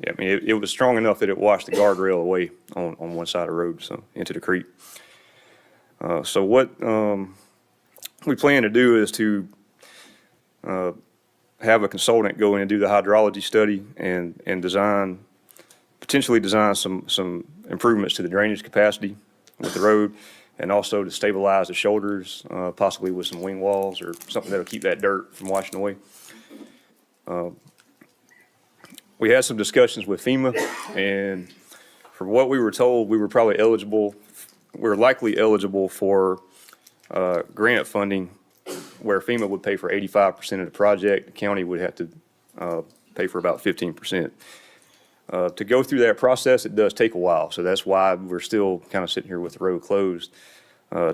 it was strong enough that it washed the guardrail away on one side of the road, so into the creek. So what we plan to do is to have a consultant go in and do the hydrology study and potentially design some improvements to the drainage capacity with the road, and also to stabilize the shoulders, possibly with some wing walls or something that'll keep that dirt from washing away. We had some discussions with FEMA, and from what we were told, we were likely eligible for grant funding where FEMA would pay for 85% of the project. The county would have to pay for about 15%. To go through that process, it does take a while, so that's why we're still kind of sitting here with the road closed,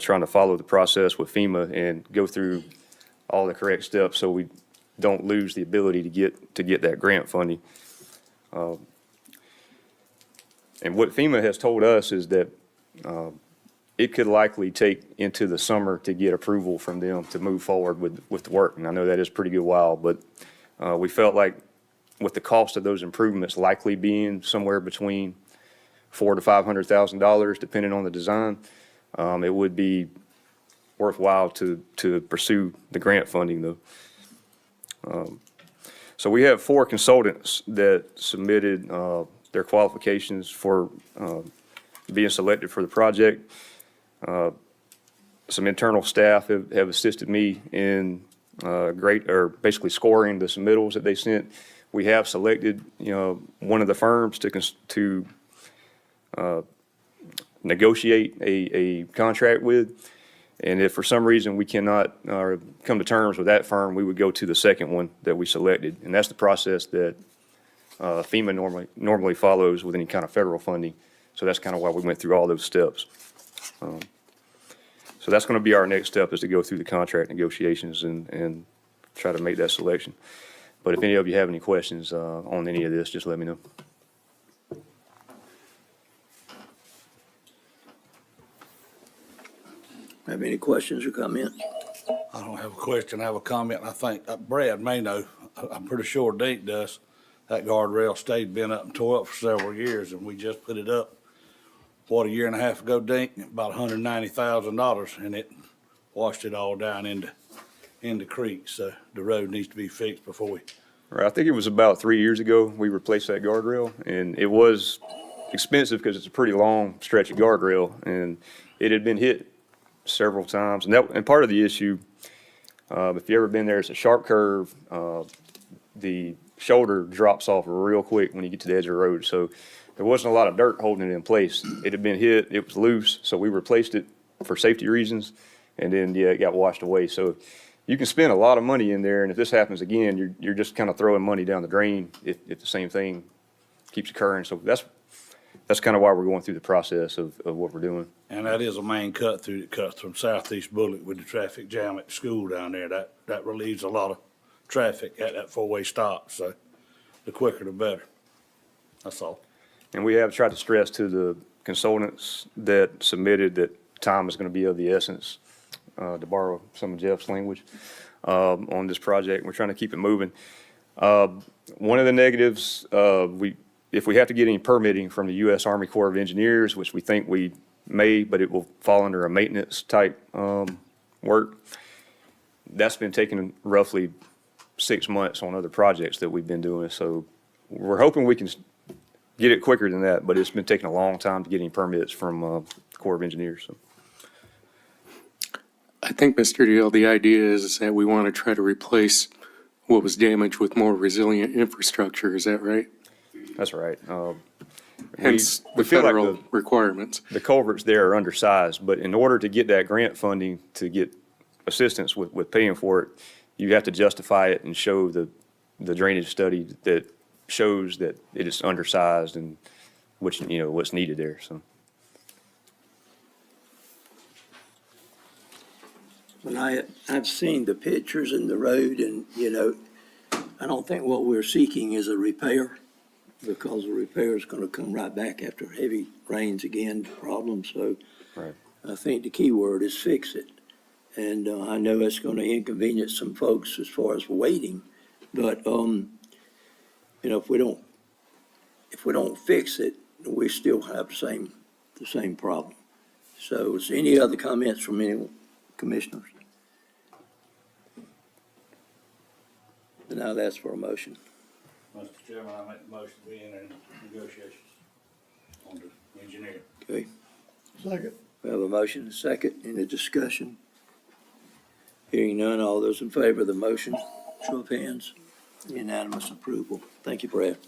trying to follow the process with FEMA and go through all the correct steps so we don't lose the ability to get that grant funding. And what FEMA has told us is that it could likely take into the summer to get approval from them to move forward with the work. And I know that is a pretty good while, but we felt like with the cost of those improvements likely being somewhere between $400,000 to $500,000, depending on the design, it would be worthwhile to pursue the grant funding, though. So we have 4 consultants that submitted their qualifications for being selected for the project. Some internal staff have assisted me in basically scoring the submittals that they sent. We have selected, one of the firms to negotiate a contract with. And if for some reason we cannot come to terms with that firm, we would go to the second one that we selected. And that's the process that FEMA normally follows with any kind of federal funding. So that's kind of why we went through all those steps. So that's going to be our next step, is to go through the contract negotiations and try to make that selection. But if any of you have any questions on any of this, just let me know. Have any questions or comments? I don't have a question, I have a comment, and I think Brad may know, I'm pretty sure Dink does. That guardrail stayed bent up and tore up for several years, and we just put it up, a year and a half ago, Dink, about $190,000, and it washed it all down into creek, so the road needs to be fixed before we. Right, I think it was about 3 years ago, we replaced that guardrail, and it was expensive because it's a pretty long stretch of guardrail, and it had been hit several times. And part of the issue, if you ever been there, it's a sharp curve. The shoulder drops off real quick when you get to the edge of the road, so there wasn't a lot of dirt holding it in place. It had been hit, it was loose, so we replaced it for safety reasons, and then, yeah, it got washed away. So you can spend a lot of money in there, and if this happens again, you're just kind of throwing money down the drain if the same thing keeps occurring. So that's kind of why we're going through the process of what we're doing. And that is a main cut through that cuts from southeast Bulloch with the traffic jam at the school down there. That relieves a lot of traffic at that four-way stop, so the quicker the better. That's all. And we have tried to stress to the consultants that submitted that time is going to be of the essence, to borrow some of Jeff's language, on this project. We're trying to keep it moving. One of the negatives, if we have to get any permitting from the U.S. Army Corps of Engineers, which we think we may, but it will fall under a maintenance type work, that's been taking roughly 6 months on other projects that we've been doing. So we're hoping we can get it quicker than that, but it's been taking a long time to get any permits from the Corps of Engineers. So. I think, Mr. Deal, the idea is that we want to try to replace what was damaged with more resilient infrastructure. Is that right? That's right. Hence we the feel like federal requirements. The culverts there are undersized, but in order to get that grant funding to get assistance with paying for it, you have to justify it and show the drainage study that shows that it is undersized and what's needed there. So. Well, I've seen the pictures in the road, and, I don't think what we're seeking is a repair, because a repair is gonna come right back after heavy rains again, problem, so. Right. I think the key word is fix it. And, I know it's gonna inconvenience some folks as far as waiting, but, if we don't fix it, we still have the same problem. So, is there any other comments from any commissioners? And now that's for a motion. Mr. Chairman, I make the motion we enter into negotiations on the engineer. Okay, Second. we have a motion, and a second, any discussion? Hearing none, all those in favor of the motion, show of hands. Unanimous approval. Thank you, Brad.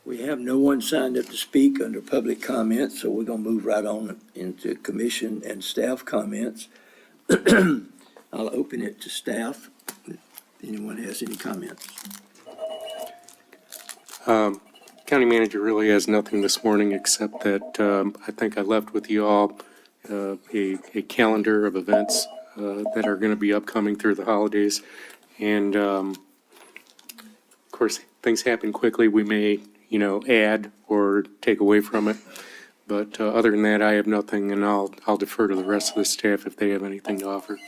We have no one signed up to speak under public comments, so we're gonna move right on into commission and staff comments. I'll open it to staff. If anyone has any comments? County manager really has nothing this morning, except that I think I left with you all a calendar of events that are going to be upcoming through the holidays. And of course, things happen quickly. We may, add or take away from it. But other than that, I have nothing, and I'll defer to the rest of the staff if they have anything to offer.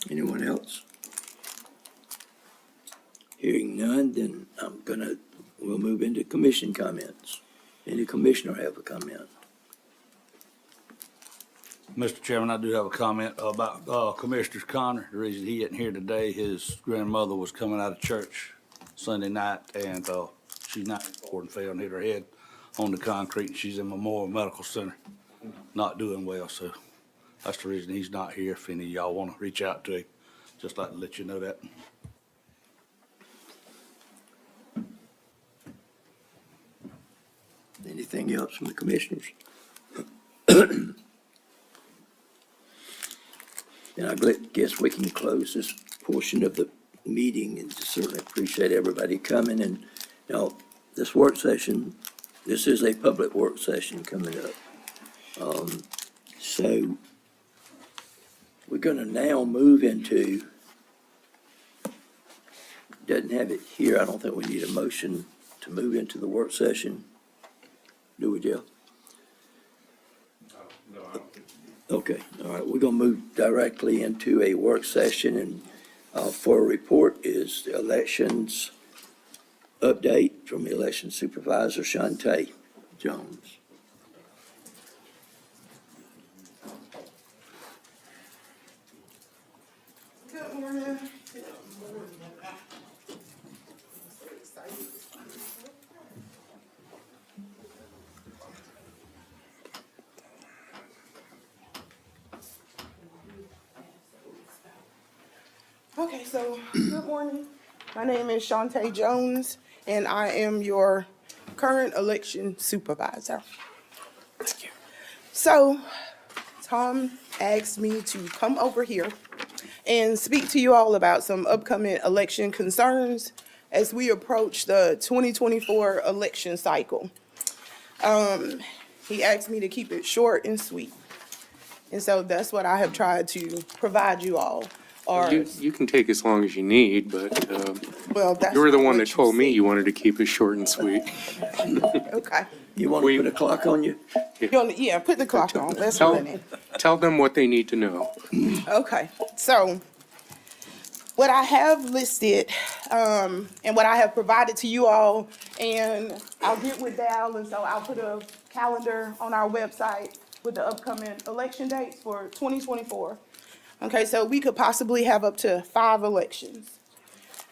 Anyone else? Hearing none, then we'll move into commission comments. Any commissioner have a comment? Mr. Chairman, I do have a comment about Commissioner Connor. The reason he isn't here today, his grandmother was coming out of church Sunday night, and she's 94 and fell and hit her head on the concrete. She's in Memorial Medical Center, not doing well, so that's the reason he's not here. If any of y'all want to reach out to him, just like to let you know that. Anything else from the commissioners? And I guess we can close this portion of the meeting, and certainly appreciate everybody coming. And, this work session, this is a public work session coming up. So we're gonna now move into, doesn't have it here, I don't think we need a motion to move into the work session. Do we, Jeff? Okay, all right, we're gonna move directly into a work session, and, for a report is the elections update from election supervisor Shante Jones. Good morning. Okay, so good morning. My name is Shante Jones, and I am your current election supervisor. So, Tom asked me to come over here and speak to you all about some upcoming election concerns as we approach the 2024 election cycle. He asked me to keep it short and sweet. And so that's what I have tried to provide you all. You can take as long as you need, but Well, that's you were the not one what that told me you wanted to keep it short and sweet. Okay. You want to put a clock on you? Yeah, put the clock on. Let's run it. Tell them what they need to know. Okay, so what I have listed, and what I have provided to you all, and I'll get with Dal, and so I'll put a calendar on our website with the upcoming election dates for 2024. Okay, so we could possibly have up to 5 elections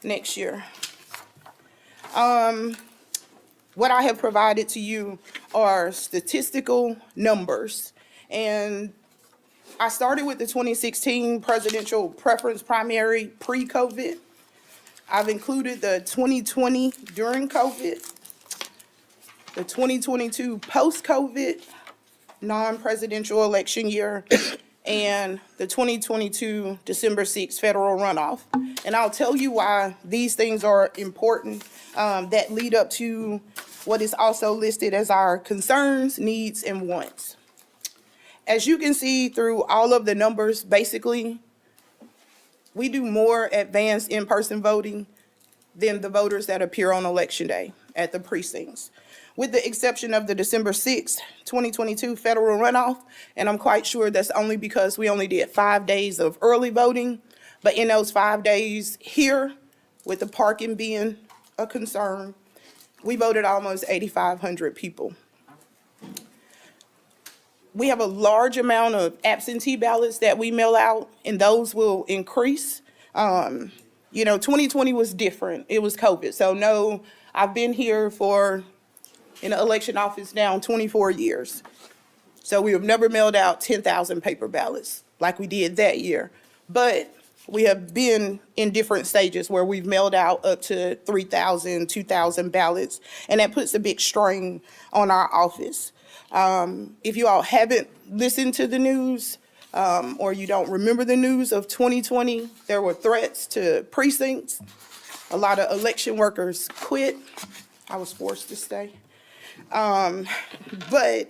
next year. What I have provided to you are statistical numbers, and I started with the 2016 presidential preference primary pre-COVID. I've included the 2020 during COVID, the 2022 post-COVID non-presidential election year, and the 2022 December 6th federal runoff. And I'll tell you why these things are important that lead up to what is also listed as our concerns, needs, and wants. As you can see through all of the numbers, basically, we do more advanced in-person voting than the voters that appear on election day at the precincts, with the exception of the December 6th, 2022 federal runoff. And I'm quite sure that's only because we only did 5 days of early voting. But in those 5 days here, with the parking being a concern, we voted almost 8,500 people. We have a large amount of absentee ballots that we mail out, and those will increase. 2020 was different. It was COVID. So no, I've been here in the election office now 24 years. So we have never mailed out 10,000 paper ballots like we did that year. But we have been in different stages where we've mailed out up to 3,000, 2,000 ballots, and that puts a big strain on our office. If you all haven't listened to the news, or you don't remember the news of 2020, there were threats to precincts. A lot of election workers quit. I was forced to stay. But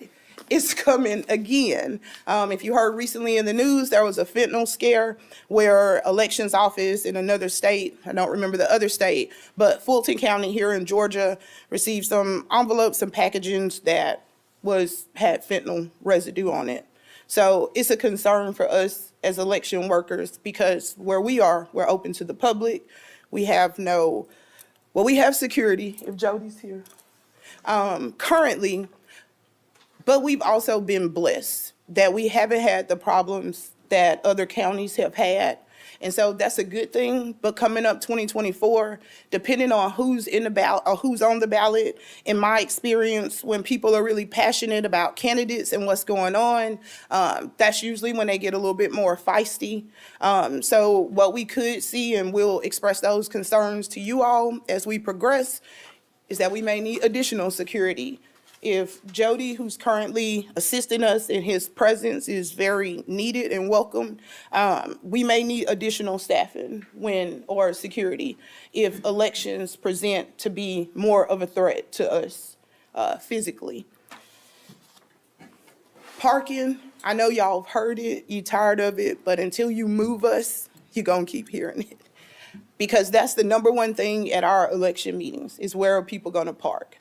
it's coming again. If you heard recently in the news, there was a fentanyl scare where elections office in another state, I don't remember the other state, but Fulton County here in Georgia received some envelopes and packagings that had fentanyl residue on it. So it's a concern for us as election workers because where we are, we're open to the public. We have we have security, if Jody's here, currently, but we've also been blessed that we haven't had the problems that other counties have had. And so that's a good thing. But coming up 2024, depending on who's in the ballot or who's on the ballot, in my experience, when people are really passionate about candidates and what's going on, that's usually when they get a little bit more feisty. So what we could see, and we'll express those concerns to you all as we progress, is that we may need additional security. If Jody, who's currently assisting us in his presence, is very needed and welcome, we may need additional staffing or security if elections present to be more of a threat to us physically. Parking, I know y'all have heard it, you tired of it, but until you move us, you're gonna keep hearing it. Because that's the number one thing at our election meetings is where are people gonna park?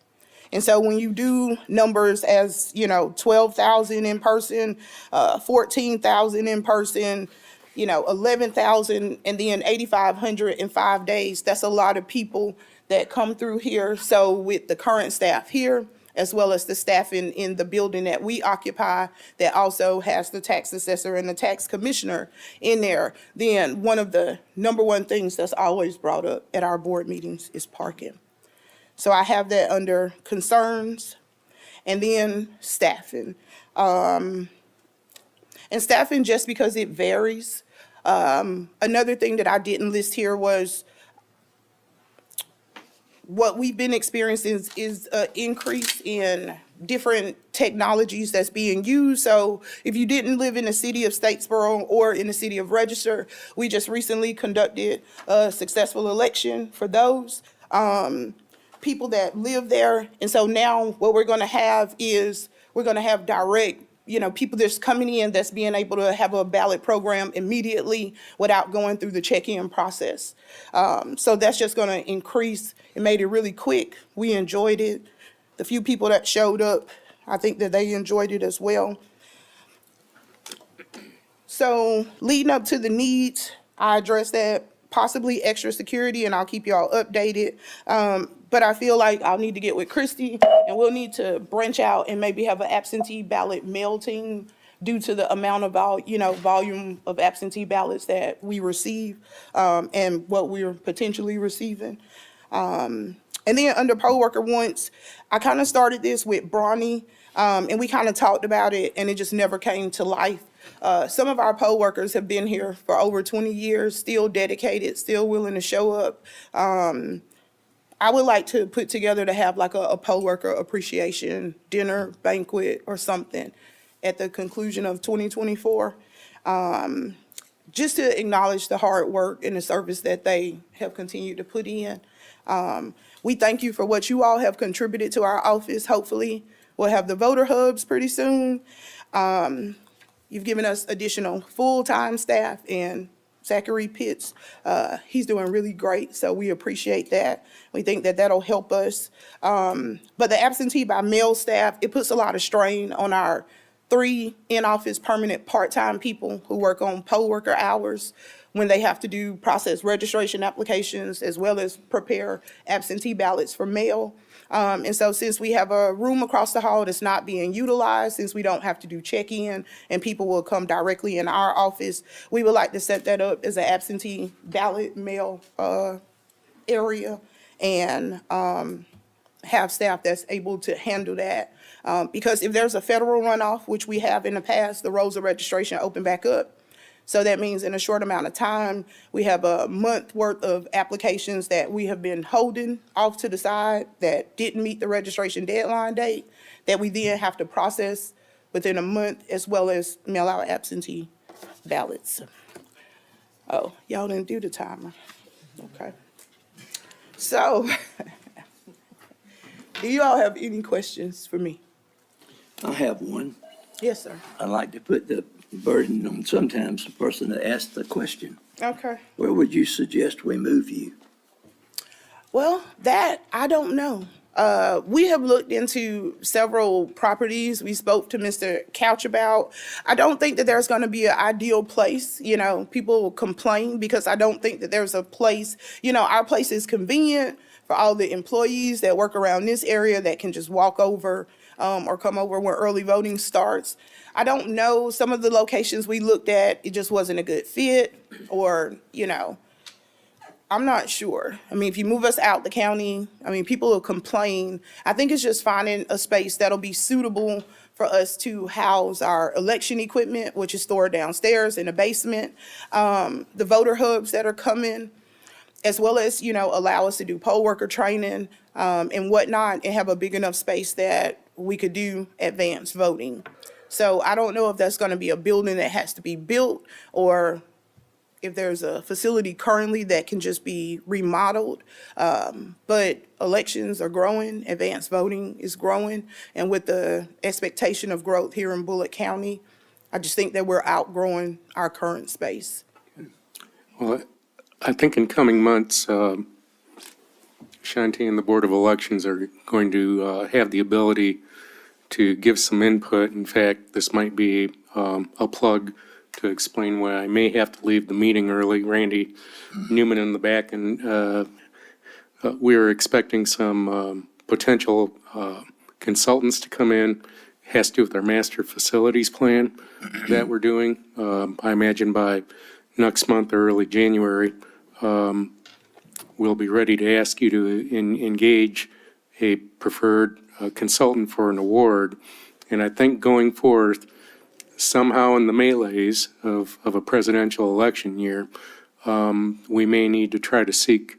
And so when you do numbers as, 12,000 in person, 14,000 in person, 11,000, and then 8,500 in 5 days, that's a lot of people that come through here. So with the current staff here, as well as the staff in the building that we occupy, that also has the tax assessor and the tax commissioner in there, then one of the number one things that's always brought up at our board meetings is parking. So I have that under concerns. And then staffing. And staffing, just because it varies. Another thing that I didn't list here was what we've been experiencing is an increase in different technologies that's being used. So if you didn't live in the city of Statesboro or in the city of Register, we just recently conducted a successful election for those people that live there. And so now what we're going to have is we're going to have direct, people that's coming in that's being able to have a ballot program immediately without going through the check-in process. So that's just going to increase. It made it really quick. We enjoyed it. The few people that showed up, I think that they enjoyed it as well. So leading up to the needs, I addressed that, possibly extra security, and I'll keep y'all updated. But I feel like I'll need to get with Christy, and we'll need to branch out and maybe have an absentee ballot mail team due to the amount of volume of absentee ballots that we receive, and what we're potentially receiving. And then under poll worker wants, I kind of started this with Bronny, and we kind of talked about it, and it just never came to life. Some of our poll workers have been here for over 20 years, still dedicated, still willing to show up. I would like to put together to have like a poll worker appreciation dinner, banquet, or something at the conclusion of 2024, just to acknowledge the hard work and the service that they have continued to put in. We thank you for what you all have contributed to our office. Hopefully, we'll have the voter hubs pretty soon. You've given us additional full-time staff, and Zachary Pitts, he's doing really great, so we appreciate that. We think that that'll help us. But the absentee by mail staff, it puts a lot of strain on our 3 in-office permanent part-time people who work on poll worker hours when they have to process registration applications as well as prepare absentee ballots for mail. And so since we have a room across the hall that's not being utilized, since we don't have to do check-in and people will come directly in our office, we would like to set that up as an absentee ballot mail area, and have staff that's able to handle that. Because if there's a federal runoff, which we have in the past, the rolls of registration open back up. So that means in a short amount of time, we have a month worth of applications that we have been holding off to the side that didn't meet the registration deadline date, that we then have to process within a month, as well as mail out absentee ballots. Oh, y'all didn't do the timer. Okay. So, do you all have any questions for me? I have one. Yes, sir. I like to put the burden on sometimes the person that asked the question. Okay. Where would you suggest we move you? Well, that, I don't know. We have looked into several properties. We spoke to Mr. Couch about. I don't think that there's going to be an ideal place. People will complain because I don't think that there's a place. Our place is convenient for all the employees that work around this area that can just walk over or come over when early voting starts. I don't know, some of the locations we looked at, it just wasn't a good fit, or, I'm not sure. If you move us out the county, people will complain. I think it's just finding a space that'll be suitable for us to house our election equipment, which is stored downstairs in the basement, the voter hubs that are coming, as well as, allow us to do poll worker training and whatnot, and have a big enough space that we could do advanced voting. So I don't know if that's going to be a building that has to be built, or if there's a facility currently that can just be remodeled. But elections are growing, advanced voting is growing, and with the expectation of growth here in Bulloch County, I just think that we're outgrowing our current space. Well, I think in coming months, Shanti and the Board of Elections are going to have the ability to give some input. In fact, this might be a plug to explain why I may have to leave the meeting early. Randy Newman in the back, and we are expecting some potential consultants to come in. Has to do with our master facilities plan that we're doing. I imagine by next month or early January, we'll be ready to ask you to engage a preferred consultant for an award. And I think going forth, somehow in the melees of a presidential election year, we may need to try to seek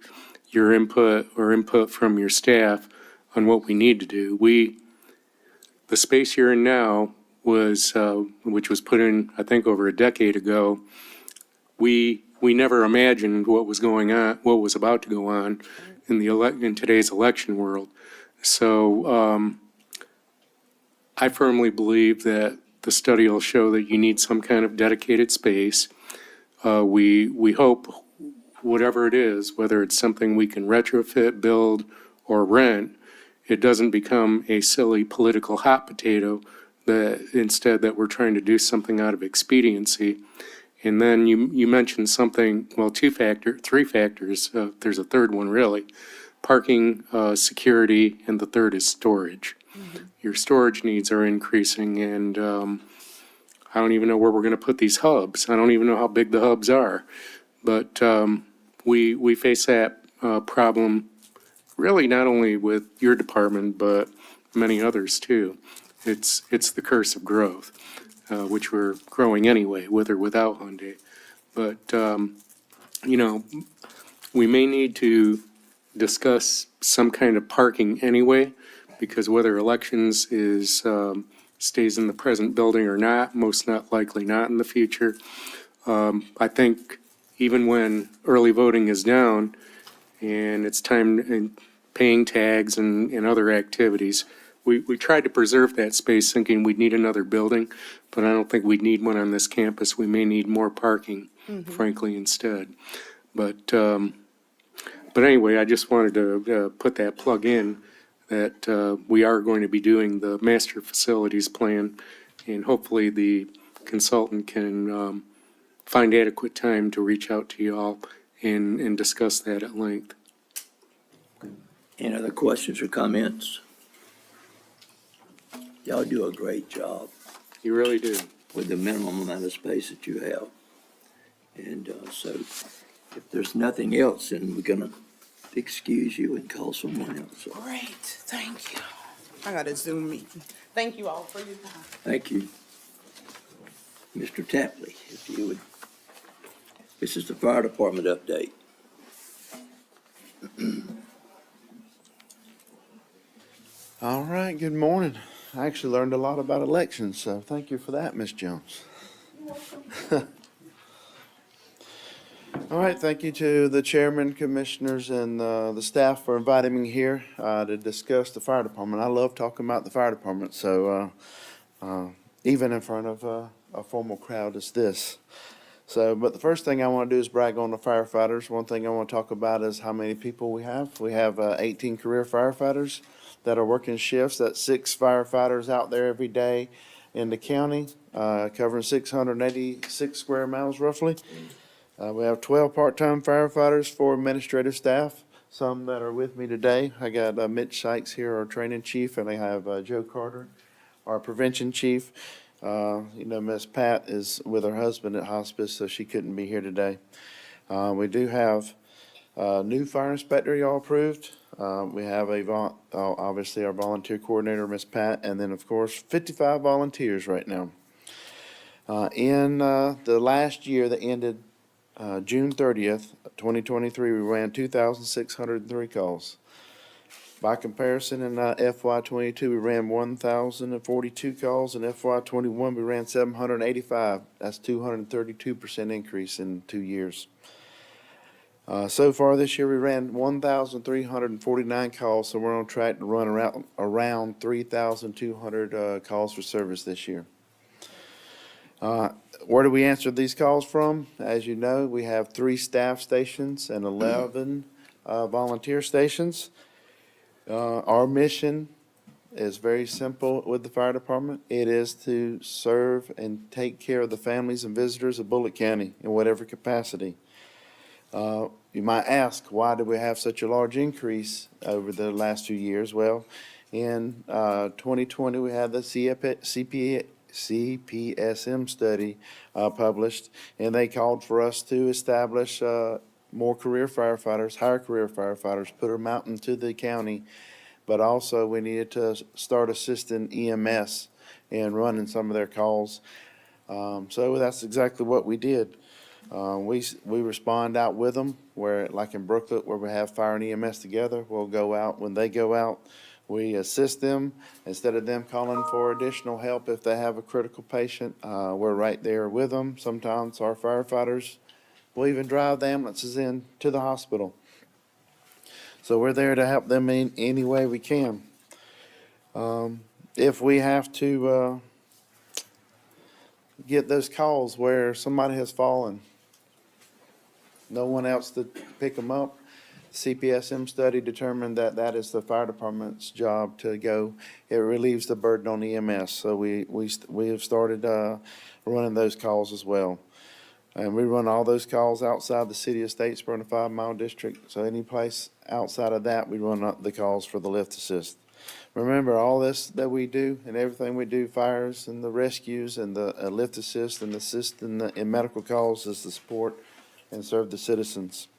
your input or input from your staff on what we need to do. The space you're in now was, which was put in, I think, over a decade ago. We never imagined what was going on, what was about to go on in today's election world. So I firmly believe that the study will show that you need some kind of dedicated space. We hope whatever it is, whether it's something we can retrofit, build, or rent, it doesn't become a silly political hot potato, that instead that we're trying to do something out of expediency. And then you mentioned something, well, three factors, there's a third one really, parking, security, and the third is storage. Your storage needs are increasing, and I don't even know where we're gonna put these hubs. I don't even know how big the hubs are. But we face that problem really not only with your department, but many others too. It's the curse of growth, which we're growing anyway, with or without Hyundai. But, we may need to discuss some kind of parking anyway, because whether elections stays in the present building or not, most not likely not in the future. I think even when early voting is down and it's time in paying tags and other activities, we tried to preserve that space thinking we'd need another building, but I don't think we'd need one on this campus. We may need more parking, frankly, instead. But anyway, I just wanted to put that plug in that we are going to be doing the master facilities plan, and hopefully the consultant can find adequate time to reach out to you all and discuss that at length. Any other questions or comments? Y'all do a great job You really do. with the minimum amount of space that you have. And so if there's nothing else, then we're gonna excuse you and call someone else. Great, thank you. I got a Zoom meeting. Thank you all for your time. Thank you. Mr. Tapley, if you would. This is the fire department update. All right, good morning. I actually learned a lot about elections, so thank you for that, Ms. Jones. All right, thank you to the chairman, commissioners, and the staff for inviting me here to discuss the fire department. I love talking about the fire department, so even in front of a formal crowd as this. So, but the first thing I want to do is brag on the firefighters. One thing I want to talk about is how many people we have. We have 18 career firefighters that are working shifts. That's 6 firefighters out there every day in the county, covering 686 square miles roughly. We have 12 part-time firefighters, 4 administrative staff, some that are with me today. I got Mitch Sykes here, our training chief, and I have Joe Carter, our prevention chief. Miss Pat is with her husband at hospice, so she couldn't be here today. We do have a new fire inspector y'all approved. We have obviously our volunteer coordinator, Miss Pat, and then, of course, 55 volunteers right now. In the last year that ended June 30th, 2023, we ran 2,603 calls. By comparison, in FY '22, we ran 1,042 calls. In FY '21, we ran 785. That's 232% increase in 2 years. So far this year, we ran 1,349 calls, so we're on track to run around 3,200 calls for service this year. Where do we answer these calls from? As you know, we have 3 staff stations and 11 volunteer stations. Our mission is very simple with the fire department. It is to serve and take care of the families and visitors of Bulloch County in whatever capacity. You might ask, why do we have such a large increase over the last few years? Well, in 2020, we had the CPSM study published, and they called for us to establish more career firefighters, hire career firefighters, put them out into the county. But also, we needed to start assisting EMS in running some of their calls. So that's exactly what we did. We respond out with them, where, like in Brooklet, where we have fire and EMS together, we'll go out. When they go out, we assist them. Instead of them calling for additional help if they have a critical patient, we're right there with them. Sometimes our firefighters will even drive the ambulances in to the hospital. So we're there to help them in any way we can. If we have to get those calls where somebody has fallen, no one else to pick them up, CPSM study determined that that is the fire department's job to go. It relieves the burden on EMS, so we have started running those calls as well. And we run all those calls outside the city of Statesboro in the 5-mile district. So any place outside of that, we run the calls for the lift assist. Remember, all this that we do and everything we do, fires and the rescues and the lift assist and assist in medical calls, is to support and serve the citizens.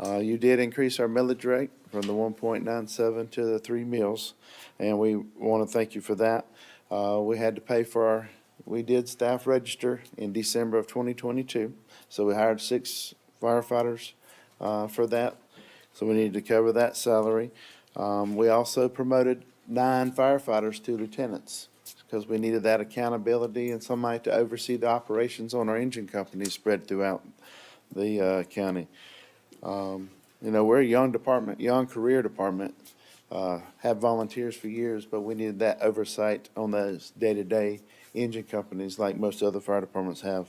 You did increase our millage rate from the 1.97 to the 3 mills, and we want to thank you for that. We had to pay for we did staff register in December of 2022, so we hired 6 firefighters for that, so we needed to cover that salary. We also promoted 9 firefighters to lieutenants because we needed that accountability and somebody to oversee the operations on our engine company spread throughout the county. We're a young department, young career department, have volunteers for years, but we needed that oversight on those day-to-day engine companies like most other fire departments have.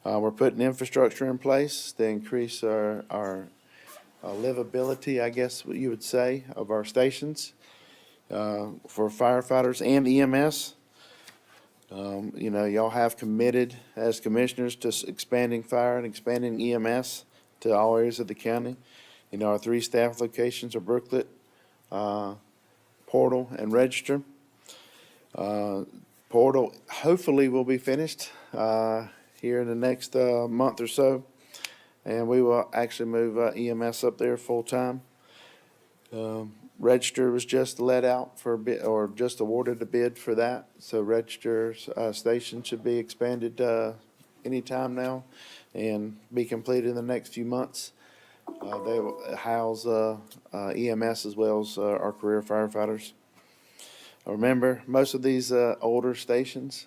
We're putting infrastructure in place to increase our livability, I guess what you would say, of our stations for firefighters and EMS. Y'all have committed as commissioners to expanding fire and expanding EMS to all areas of the county. Our 3 staff locations are Brooklet, Portal, and Register. Portal hopefully will be finished here in the next month or so, and we will actually move EMS up there full-time. Register was just let out for a bid, or just awarded a bid for that, so Register's station should be expanded anytime now and be completed in the next few months. They will house EMS as well as our career firefighters. Remember, most of these older stations,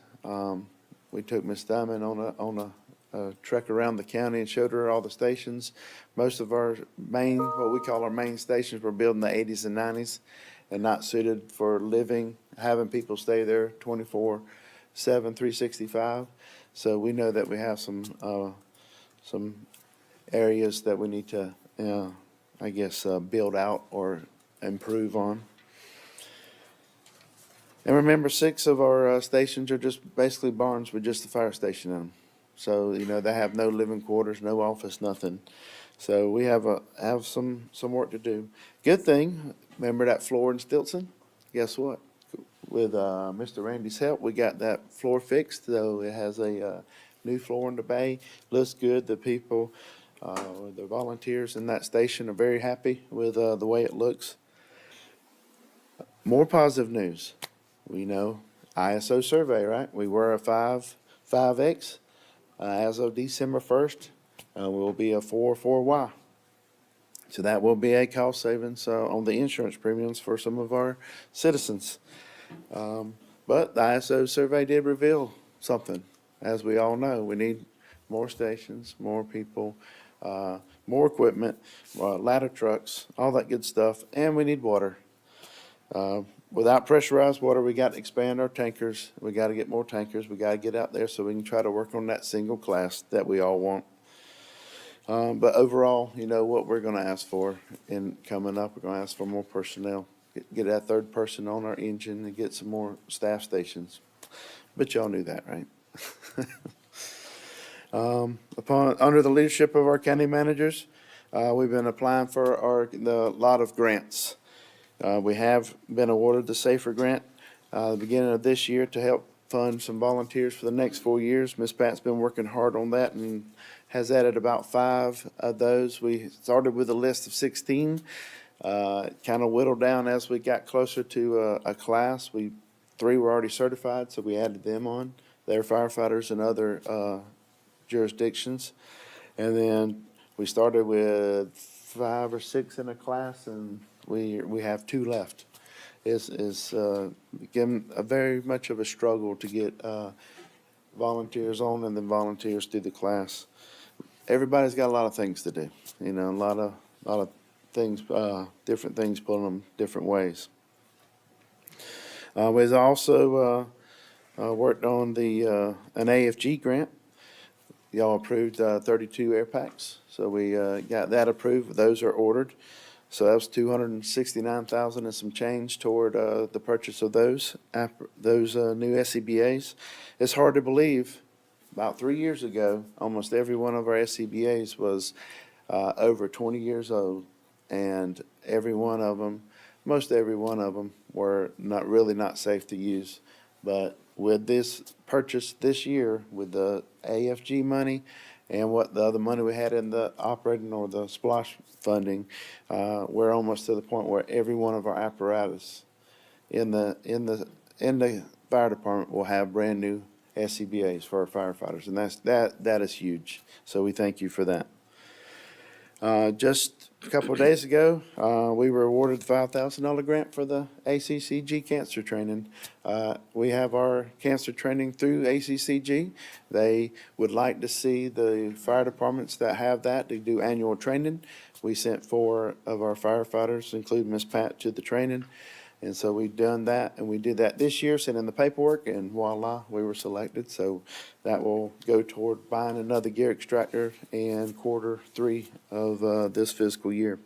we took Miss Diamond on a trek around the county and showed her all the stations. Most of our what we call our main stations, were built in the 80s and 90s and not suited for living, having people stay there 24/7, 365. So we know that we have some areas that we need to, build out or improve on. And remember, 6 of our stations are just basically barns with just the fire station in them. So, they have no living quarters, no office, nothing. So we have some work to do. Good thing, remember that floor in Stilson? Guess what? With Mr. Randy's help, we got that floor fixed, so it has a new floor in the bay. Looks good. The people, the volunteers in that station are very happy with the way it looks. More positive news. We know ISO survey, right? We were a 5X. As of December 1st, we'll be a 4Y. So that will be a cost savings on the insurance premiums for some of our citizens. But the ISO survey did reveal something. As we all know, we need more stations, more people, more equipment, ladder trucks, all that good stuff, and we need water. Without pressurized water, we got to expand our tankers. We got to get more tankers. We got to get out there so we can try to work on that single class that we all want. But overall, you know what we're gonna ask for in coming up, we're gonna ask for more personnel. Get that third person on our engine and get some more staff stations. But y'all knew that, right? Under the leadership of our county managers, we've been applying for the lot of grants. We have been awarded the SAFER grant, the beginning of this year to help fund some volunteers for the next 4 years. Ms. Pat's been working hard on that and has added about 5 of those. We started with a list of 16, kind of whittled down as we got closer to a class. 3 were already certified, so we added them on. They're firefighters in other jurisdictions. And then we started with 5 or 6 in a class, and we have 2 left. It's become very much of a struggle to get volunteers on and then volunteers through the class. Everybody's got a lot of things to do, you know, a lot of things, different things pulling them different ways. We've also worked on an AFG grant. Y'all approved 32 air packs, so we got that approved. Those are ordered. So that was 269,000 and some change toward the purchase of those new SCBA's. It's hard to believe, about 3 years ago, almost every one of our SCBA's was over 20 years old, and every one of them, most every one of them, were not safe to use. But with this purchase this year, with the AFG money and what the other money we had in the operating or the SPLOSH funding, we're almost to the point where every one of our apparatus in the fire department will have brand new SCBA's for our firefighters, and that is huge. So we thank you for that. Just a couple of days ago, we were awarded the $5,000 grant for the ACCG cancer training. We have our cancer training through ACCG. They would like to see the fire departments that have that to do annual training. We sent 4 of our firefighters, including Ms. Pat, to the training. And so we've done that, and we did that this year, sent in the paperwork, and voila, we were selected. So that will go toward buying another gear extractor in Q3 of this fiscal year.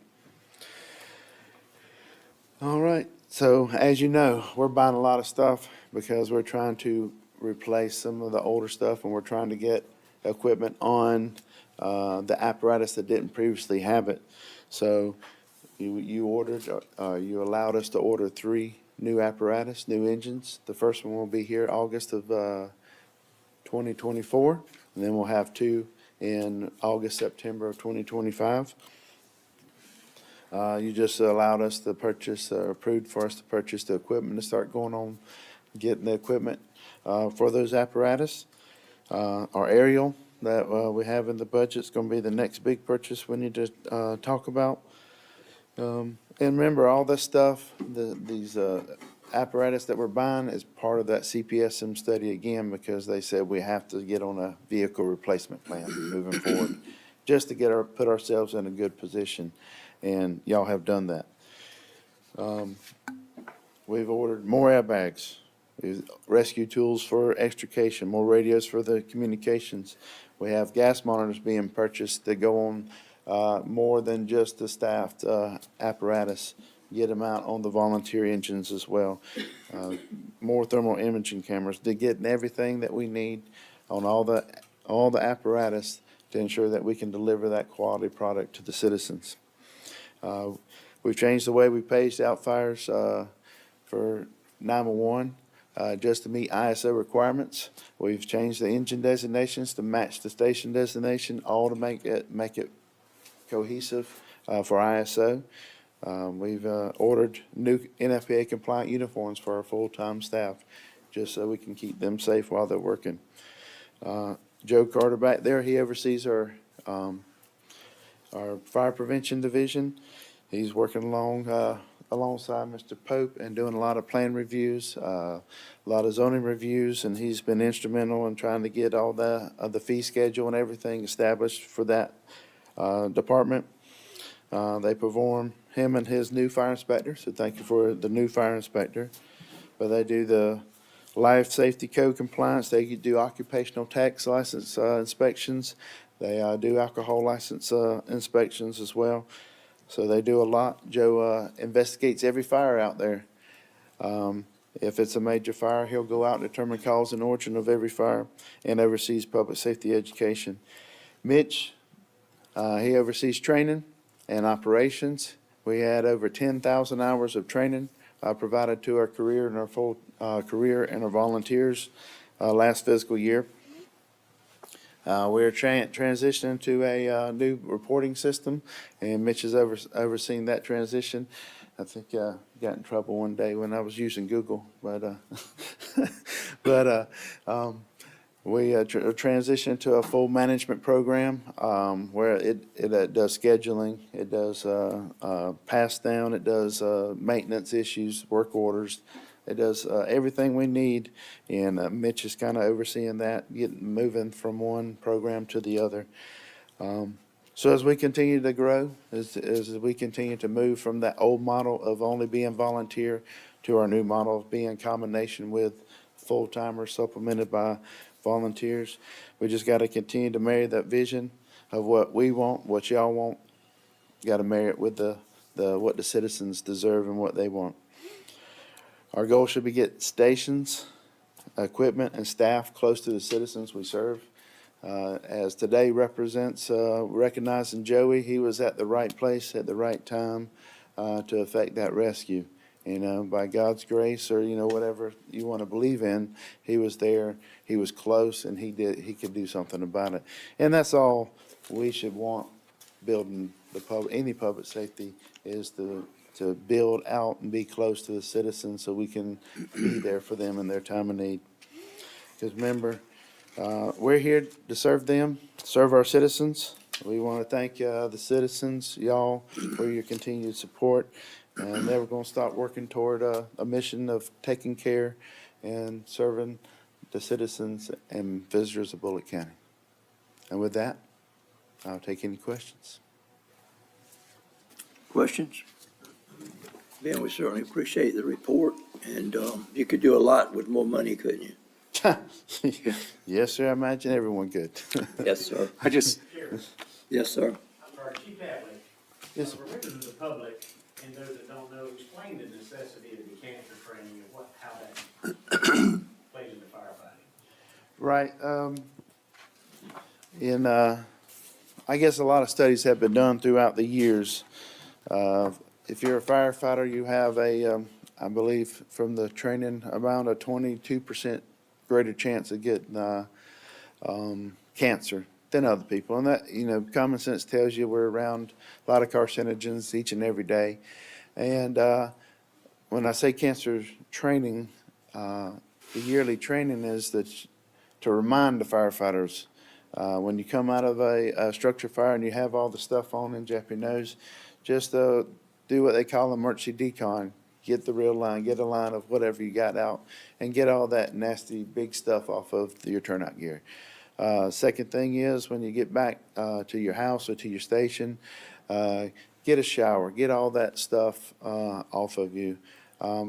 All right, so as you know, we're buying a lot of stuff because we're trying to replace some of the older stuff, and we're trying to get equipment on the apparatus that didn't previously have it. So you allowed us to order 3 new apparatus, new engines. The first one will be here August of 2024, and then we'll have 2 in August, September of 2025. You just allowed us to purchase, approved for us to purchase the equipment to start going on, getting the equipment for those apparatus. Our aerial that we have in the budget is going to be the next big purchase we need to talk about. And remember, all this stuff, these apparatus that we're buying is part of that CPSM study again, because they said we have to get on a vehicle replacement plan moving forward, just to put ourselves in a good position, and y'all have done that. We've ordered more airbags, rescue tools for extrication, more radios for the communications. We have gas monitors being purchased that go on more than just the staffed apparatus, get them out on the volunteer engines as well. More thermal imaging cameras, to get everything that we need on all the apparatus to ensure that we can deliver that quality product to the citizens. We've changed the way we page the outfires for 911 just to meet ISO requirements. We've changed the engine designations to match the station designation, all to make it cohesive for ISO. We've ordered new NFPA compliant uniforms for our full-time staff, just so we can keep them safe while they're working. Joe Carter back there, he oversees our fire prevention division. He's working alongside Mr. Pope and doing a lot of plan reviews, a lot of zoning reviews, and he's been instrumental in trying to get all the fee schedule and everything established for that department. They perform, him and his new fire inspector, so thank you for the new fire inspector. But they do the life safety code compliance, they do occupational tax license inspections, They do alcohol license inspections as well. So they do a lot. Joe investigates every fire out there. If it's a major fire, he'll go out and determine cause and origin of every fire and oversees public safety education. Mitch, he oversees training and operations. We had over 10,000 hours of training provided to our career and our full career and our volunteers last fiscal year. We're transitioning to a new reporting system, and Mitch has overseen that transition. I think got in trouble one day when I was using Google, but we transitioned to a full management program where it does scheduling, it does pass down, it does maintenance issues, work orders. It does everything we need, and Mitch is kind of overseeing that, moving from one program to the other. So as we continue to grow, as we continue to move from that old model of only being volunteer to our new model of being combination with full-timers supplemented by volunteers, we just got to continue to marry that vision of what we want, what y'all want. Got to marry it with the what the citizens deserve and what they want. Our goal should be get stations, equipment, and staff close to the citizens we serve. As today represents recognizing Joey, he was at the right place at the right time to effect that rescue. You know, by God's grace, or whatever you want to believe in, he was there, he was close, and he could do something about it. And that's all we should want building any public safety is to build out and be close to the citizens so we can be there for them in their time of need. Because remember, we're here to serve them, serve our citizens. We want to thank the citizens, y'all, for your continued support. And never going to stop working toward a mission of taking care and serving the citizens and visitors of Bulloch County. And with that, I'll take any questions. Questions? Ben, we certainly appreciate the report, and you could do a lot with more money, couldn't you? Yes, sir. I imagine everyone could. Yes, sir. Yes, sir. I'm sorry, Chief Hadley. Yes. For members of the public and those that don't know, explain the necessity of the cancer training and how that plays into firefighting. Right. I guess a lot of studies have been done throughout the years. If you're a firefighter, you have I believe from the training, around a 22% greater chance of getting cancer than other people. And that, common sense tells you we're around a lot of carcinogens each and every day. And when I say cancer training, the yearly training is to remind the firefighters when you come out of a structure fire and you have all the stuff on in your nose, just do what they call emergency decon. Get the real line, get a line of whatever you got out, and get all that nasty big stuff off of your turnout gear. Second thing is when you get back to your house or to your station, get a shower, get all that stuff off of you,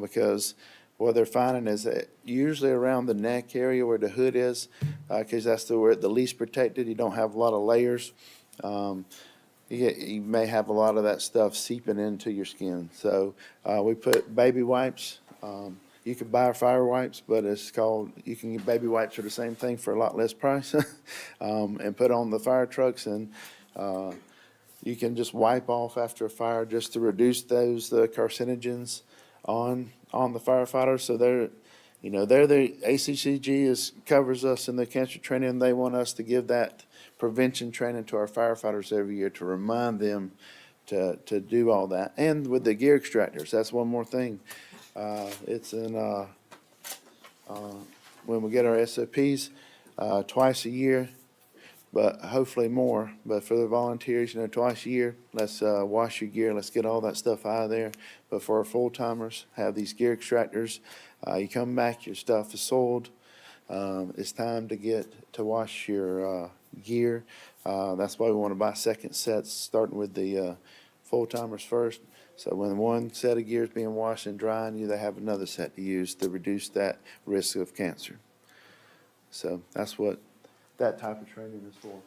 because what they're finding is that usually around the neck area where the hood is, because that's where the least protected, you don't have a lot of layers. You may have a lot of that stuff seeping into your skin. So we put baby wipes. You can buy fire wipes, but you can get baby wipes are the same thing for a lot less price, and put on the fire trucks, and you can just wipe off after a fire just to reduce those carcinogens on the firefighters. So they're the ACCG covers us in the cancer training. They want us to give that prevention training to our firefighters every year to remind them to do all that. And with the gear extractors, that's one more thing. It's in when we get our SOPs twice a year, but hopefully more. But for the volunteers, twice a year, let's wash your gear. Let's get all that stuff out of there. But for our full-timers, have these gear extractors. You come back, your stuff is soiled. It's time to wash your gear. That's why we want to buy second sets, starting with the full-timers first. So when one set of gear is being washed and drying, they have another set to use to reduce that risk of cancer. So that's what that type of training is for.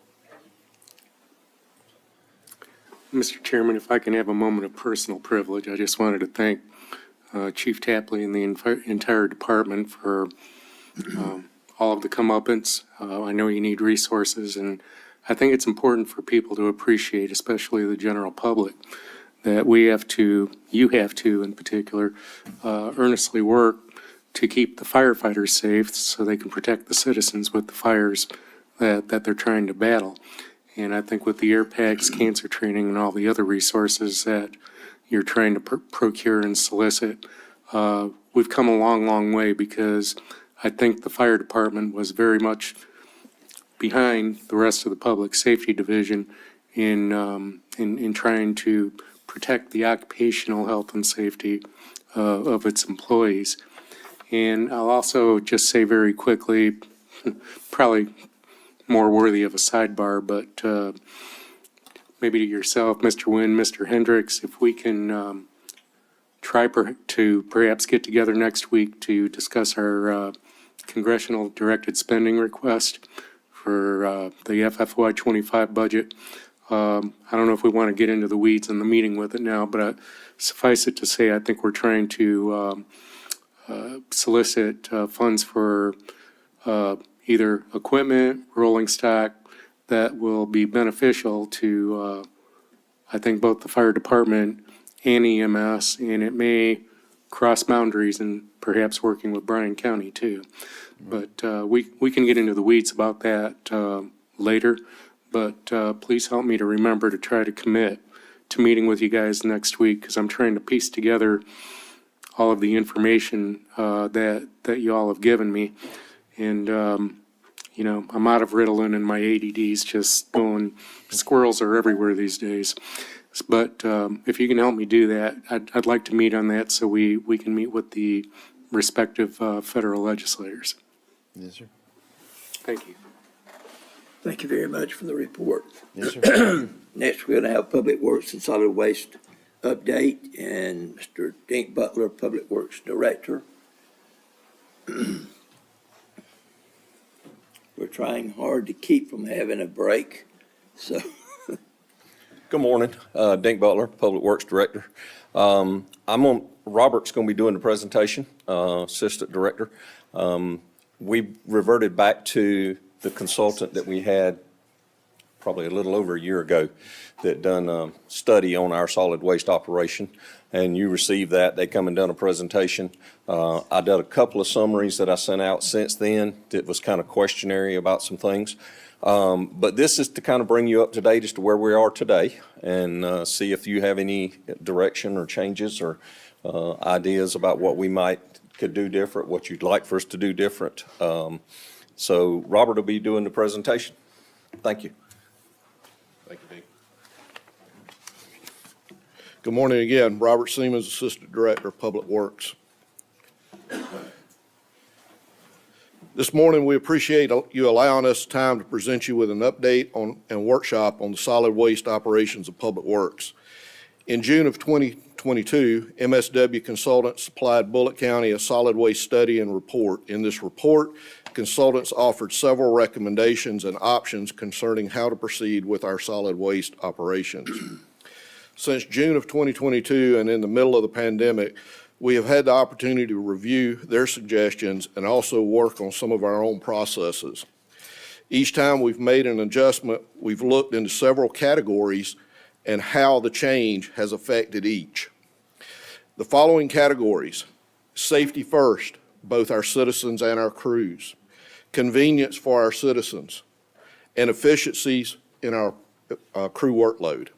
Mr. Chairman, if I can have a moment of personal privilege, I just wanted to thank Chief Tapley and the entire department for all of the comeuppance. I know you need resources, and I think it's important for people to appreciate, especially the general public, that you have to in particular, earnestly work to keep the firefighters safe so they can protect the citizens with the fires that they're trying to battle. And I think with the air packs, cancer training, and all the other resources that you're trying to procure and solicit, we've come a long, long way, because I think the fire department was very much behind the rest of the public safety division in trying to protect the occupational health and safety of its employees. And I'll also just say very quickly, probably more worthy of a sidebar, but maybe to yourself, Mr. Wynn, Mr. Hendricks, if we can try to perhaps get together next week to discuss our congressional directed spending request for the FFY 25 budget. I don't know if we want to get into the weeds in the meeting with it now, but suffice it to say, I think we're trying to solicit funds for either equipment, rolling stock, that will be beneficial to, I think, both the fire department and EMS, and it may cross boundaries and perhaps working with Bryan County too. But we can get into the weeds about that later, but please help me to remember to try to commit to meeting with you guys next week, because I'm trying to piece together all of the information that you all have given me. And, you know, I'm out of Ritalin and my ADD's just going, squirrels are everywhere these days. But if you can help me do that, I'd like to meet on that so we can meet with the respective federal legislators. Yes, sir. Thank you. Thank you very much for the report. Yes, sir. Next, we're going to have Public Works and Solid Waste update, and Mr. Dink Butler, Public Works Director. We're trying hard to keep from having a break, so. Good morning, Dink Butler, Public Works Director. Robert's going to be doing the presentation, Assistant Director. We reverted back to the consultant that we had probably a little over a year ago that done a study on our solid waste operation, and you received that. They come and done a presentation. I did a couple of summaries that I sent out since then that was kind of questionary about some things. But this is to kind of bring you up to date as to where we are today and see if you have any direction or changes or ideas about what we could do different, what you'd like for us to do different. So Robert will be doing the presentation. Thank you. Thank you, Dean. Good morning again. Robert Siemens, Assistant Director of Public Works. This morning, we appreciate you allowing us time to present you with an update on and workshop on the solid waste operations of Public Works. In June of 2022, MSW Consultants supplied Bulloch County a solid waste study and report. In this report, consultants offered several recommendations and options concerning how to proceed with our solid waste operations. Since June of 2022 and in the middle of the pandemic, we have had the opportunity to review their suggestions and also work on some of our own processes. Each time we've made an adjustment, we've looked into several categories and how the change has affected each. The following categories: safety first, both our citizens and our crews; convenience for our citizens; and efficiencies in our crew workload.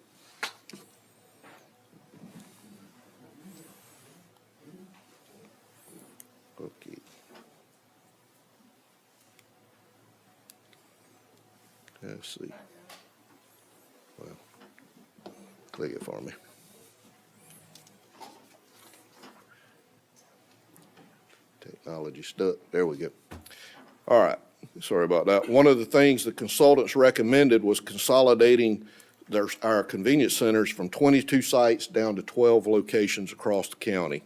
Okay. Let's see. Well, click it for me. Technology stuck. There we go. All right. Sorry about that. One of the things the consultants recommended was consolidating our convenience centers from 22 sites down to 12 locations across the county.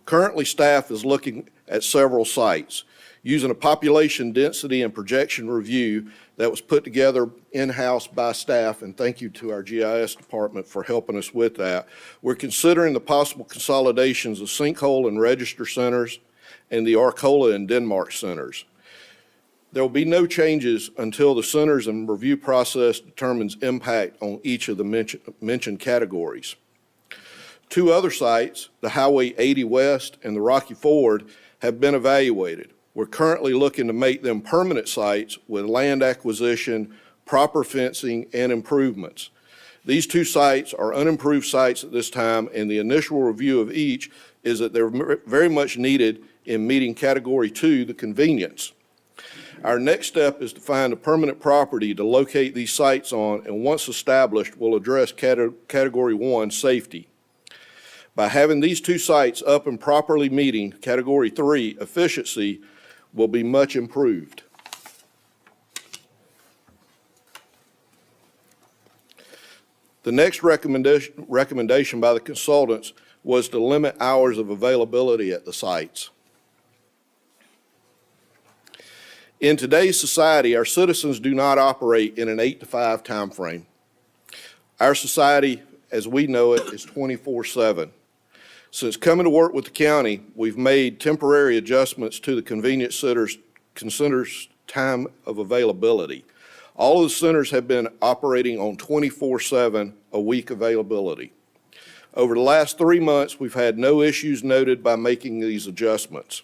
Currently, staff is looking at several sites. Using a population density and projection review that was put together in-house by staff, and thank you to our GIS department for helping us with that, we're considering the possible consolidations of Sinkhole and Register centers and the Arcola and Denmark centers. There will be no changes until the centers and review process determines impact on each of the mentioned categories. Two other sites, the Highway 80 West and the Rocky Ford, have been evaluated. We're currently looking to make them permanent sites with land acquisition, proper fencing, and improvements. These two sites are unimproved sites at this time, and the initial review of each is that they're very much needed in meeting Category 2, the convenience. Our next step is to find a permanent property to locate these sites on, and once established, we'll address Category 1, safety. By having these two sites up and properly meeting Category 3, efficiency will be much improved. The next recommendation by the consultants was to limit hours of availability at the sites. In today's society, our citizens do not operate in an 8 to 5 time frame. Our society, as we know it, is 24/7. Since coming to work with the county, we've made temporary adjustments to the convenience centers' time of availability. All of the centers have been operating on 24/7 a week availability. Over the last 3 months, we've had no issues noted by making these adjustments.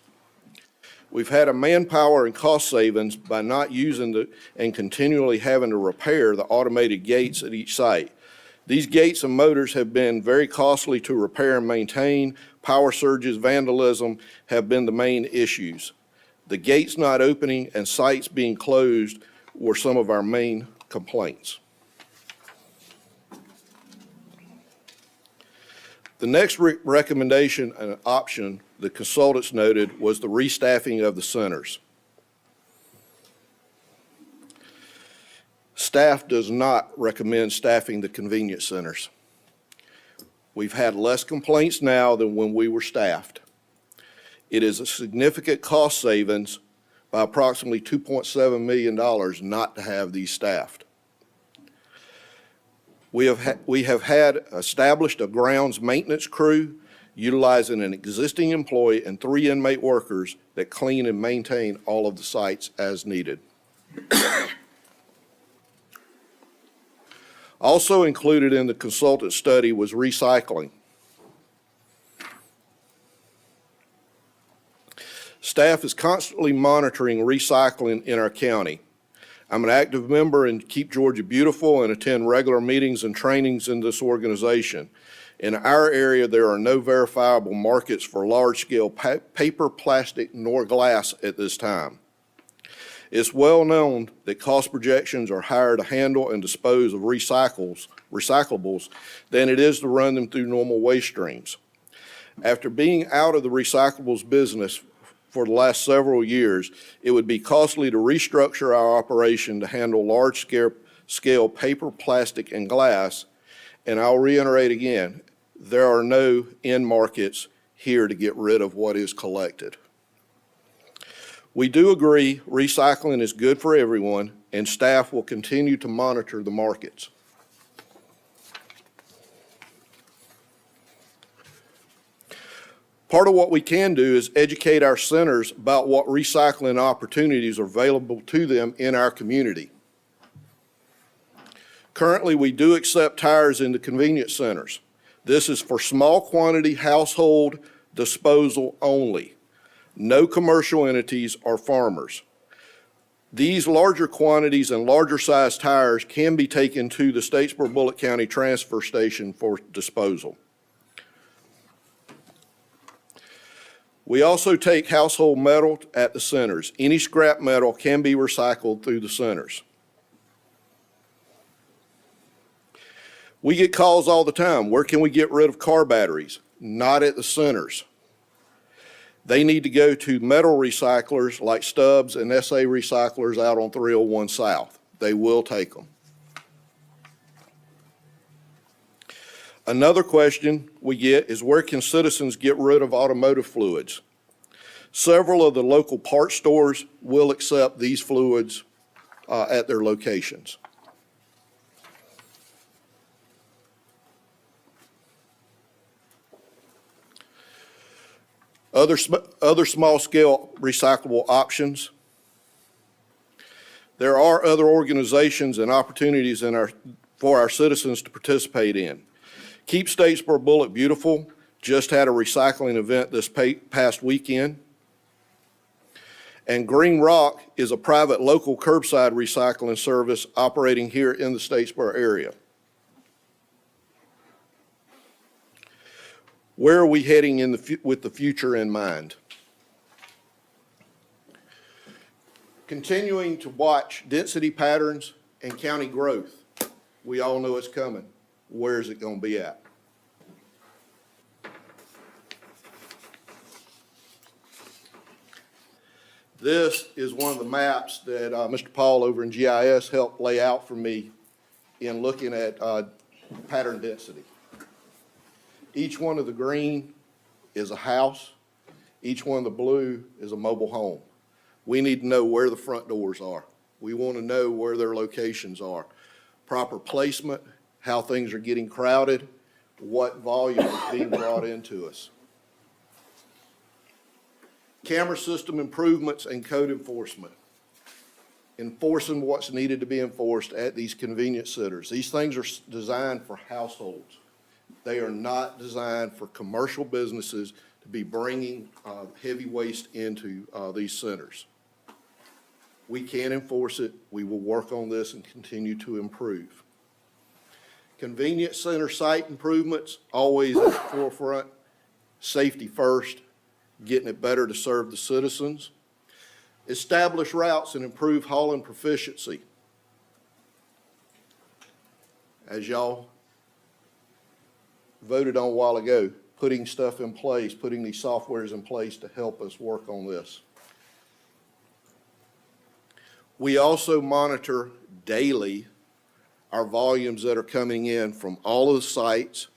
We've had a manpower and cost savings by not using and continually having to repair the automated gates at each site. These gates and motors have been very costly to repair and maintain. Power surges, vandalism have been the main issues. The gates not opening and sites being closed were some of our main complaints. The next recommendation and option the consultants noted was the restaffing of the centers. Staff does not recommend staffing the convenience centers. We've had less complaints now than when we were staffed. It is a significant cost savings by approximately $2.7 million not to have these staffed. We have had established a grounds maintenance crew utilizing an existing employee and 3 inmate workers that clean and maintain all of the sites as needed. Also included in the consultant study was recycling. Staff is constantly monitoring recycling in our county. I'm an active member in Keep Georgia Beautiful and attend regular meetings and trainings in this organization. In our area, there are no verifiable markets for large-scale paper, plastic, nor glass at this time. It's well known that cost projections are higher to handle and dispose of recyclables than it is to run them through normal waste streams. After being out of the recyclables business for the last several years, it would be costly to restructure our operation to handle large-scale paper, plastic, and glass. And I'll reiterate again, there are no end markets here to get rid of what is collected. We do agree recycling is good for everyone, and staff will continue to monitor the markets. Part of what we can do is educate our centers about what recycling opportunities are available to them in our community. Currently, we do accept tires in the convenience centers. This is for small quantity household disposal only. No commercial entities or farmers. These larger quantities and larger size tires can be taken to the Statesboro Bulloch County Transfer Station for disposal. We also take household metal at the centers. Any scrap metal can be recycled through the centers. We get calls all the time. Where can we get rid of car batteries? Not at the centers. They need to go to metal recyclers like Stubbs and SA recyclers out on 301 South. They will take them. Another question we get is, where can citizens get rid of automotive fluids? Several of the local parts stores will accept these fluids at their locations. Other small-scale recyclable options. There are other organizations and opportunities for our citizens to participate in. Keep Statesboro Bulloch Beautiful just had a recycling event this past weekend. And Green Rock is a private local curbside recycling service operating here in the Statesboro area. Where are we heading with the future in mind? Continuing to watch density patterns and county growth. We all know it's coming. Where is it going to be at? This is one of the maps that Mr. Paul over in GIS helped lay out for me in looking at pattern density. Each one of the green is a house. Each one of the blue is a mobile home. We need to know where the front doors are. We want to know where their locations are. Proper placement, how things are getting crowded, what volume is being brought into us. Camera system improvements and code enforcement. Enforcing what's needed to be enforced at these convenience centers. These things are designed for households. They are not designed for commercial businesses to be bringing heavy waste into these centers. We can enforce it. We will work on this and continue to improve. Convenience center site improvements, always at the forefront. Safety first, getting it better to serve the citizens. Establish routes and improve hauling proficiency. As y'all voted on a while ago, putting stuff in place, putting these softwares in place to help us work on this. We also monitor daily our volumes that are coming in from all of the sites,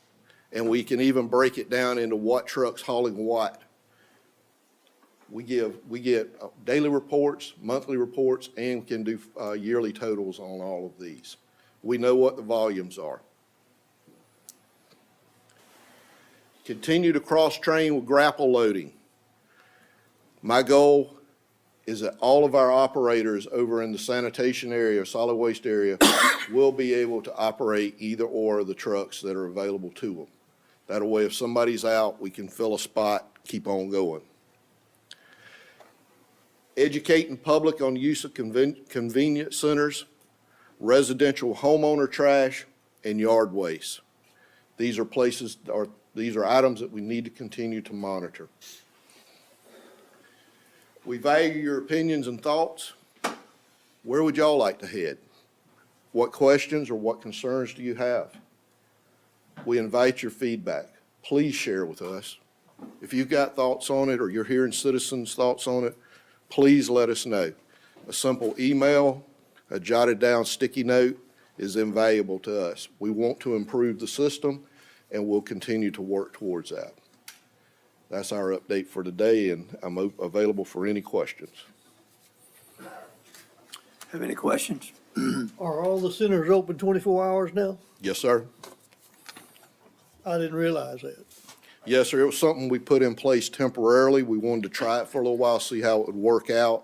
and we can even break it down into what truck's hauling what. We get daily reports, monthly reports, and can do yearly totals on all of these. We know what the volumes are. Continue to cross-train with grapple loading. My goal is that all of our operators over in the sanitation area, solid waste area, will be able to operate either or of the trucks that are available to them. That way, if somebody's out, we can fill a spot, keep on going. Educating public on use of convenience centers, residential homeowner trash, and yard waste. These are items that we need to continue to monitor. We value your opinions and thoughts. Where would y'all like to head? What questions or what concerns do you have? We invite your feedback. Please share with us. If you've got thoughts on it or you're hearing citizens' thoughts on it, please let us know. A simple email, a jotted down sticky note is invaluable to us. We want to improve the system, and we'll continue to work towards that. That's our update for today, and I'm available for any questions. Have any questions? Are all the centers open 24 hours now? Yes, sir. I didn't realize that. Yes, sir. It was something we put in place temporarily. We wanted to try it for a little while, see how it would work out.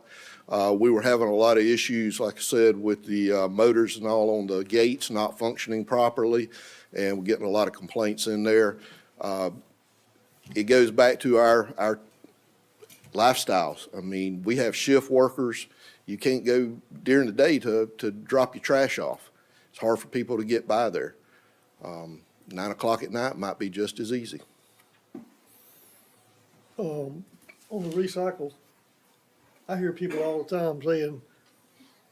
We were having a lot of issues, like I said, with the motors and all on the gates not functioning properly, and we're getting a lot of complaints in there. It goes back to our lifestyles. I mean, we have shift workers. You can't go during the day to drop your trash off. It's hard for people to get by there. 9 o'clock at night might be just as easy. On the recycle, I hear people all the time saying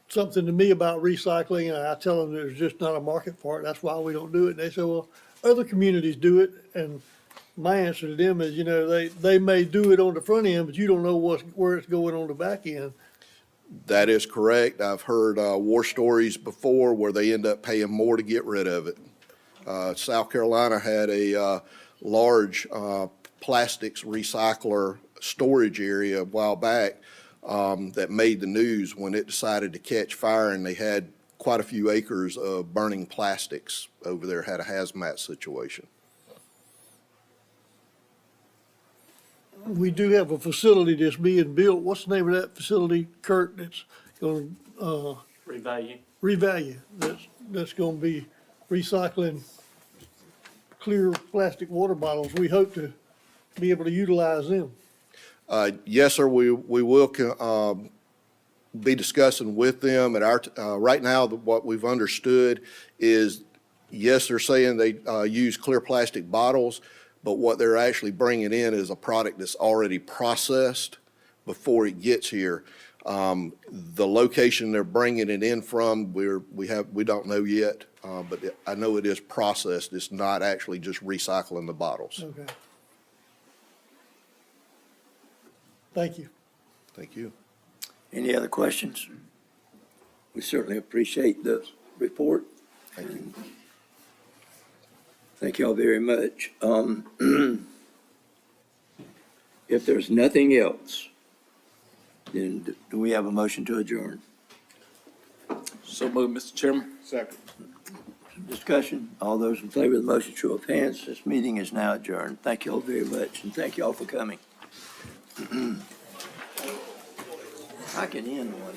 something to me about recycling, and I tell them there's just not a market for it. That's why we don't do it. And they say, well, other communities do it. And my answer to them is, you know, they may do it on the front end, but you don't know where it's going on the back end. That is correct. I've heard war stories before where they end up paying more to get rid of it. South Carolina had a large plastics recycler storage area a while back that made the news when it decided to catch fire, and they had quite a few acres of burning plastics over there, had a hazmat situation. We do have a facility that's being built. What's the name of that facility, Kurt, that's gonna, Revalue. revalue, that's gonna be recycling clear plastic water bottles? We hope to be able to utilize them. Yes, sir, we will be discussing with them at our, right now, what we've understood is, yes, they're saying they use clear plastic bottles, but what they're actually bringing in is a product that's already processed before it gets here. The location they're bringing it in from, we don't know yet, but I know it is processed. It's not actually just recycling the bottles. Okay. Thank you. Thank you. Any other questions? We certainly appreciate the report. Thank you. Thank you all very much. If there's nothing else, then do we have a motion to adjourn? So moved, Mr. Chairman. Second. Discussion, all those in favor of the motion, show of hands. This meeting is now adjourned. Thank you all very much, and thank you all for coming. I can end one.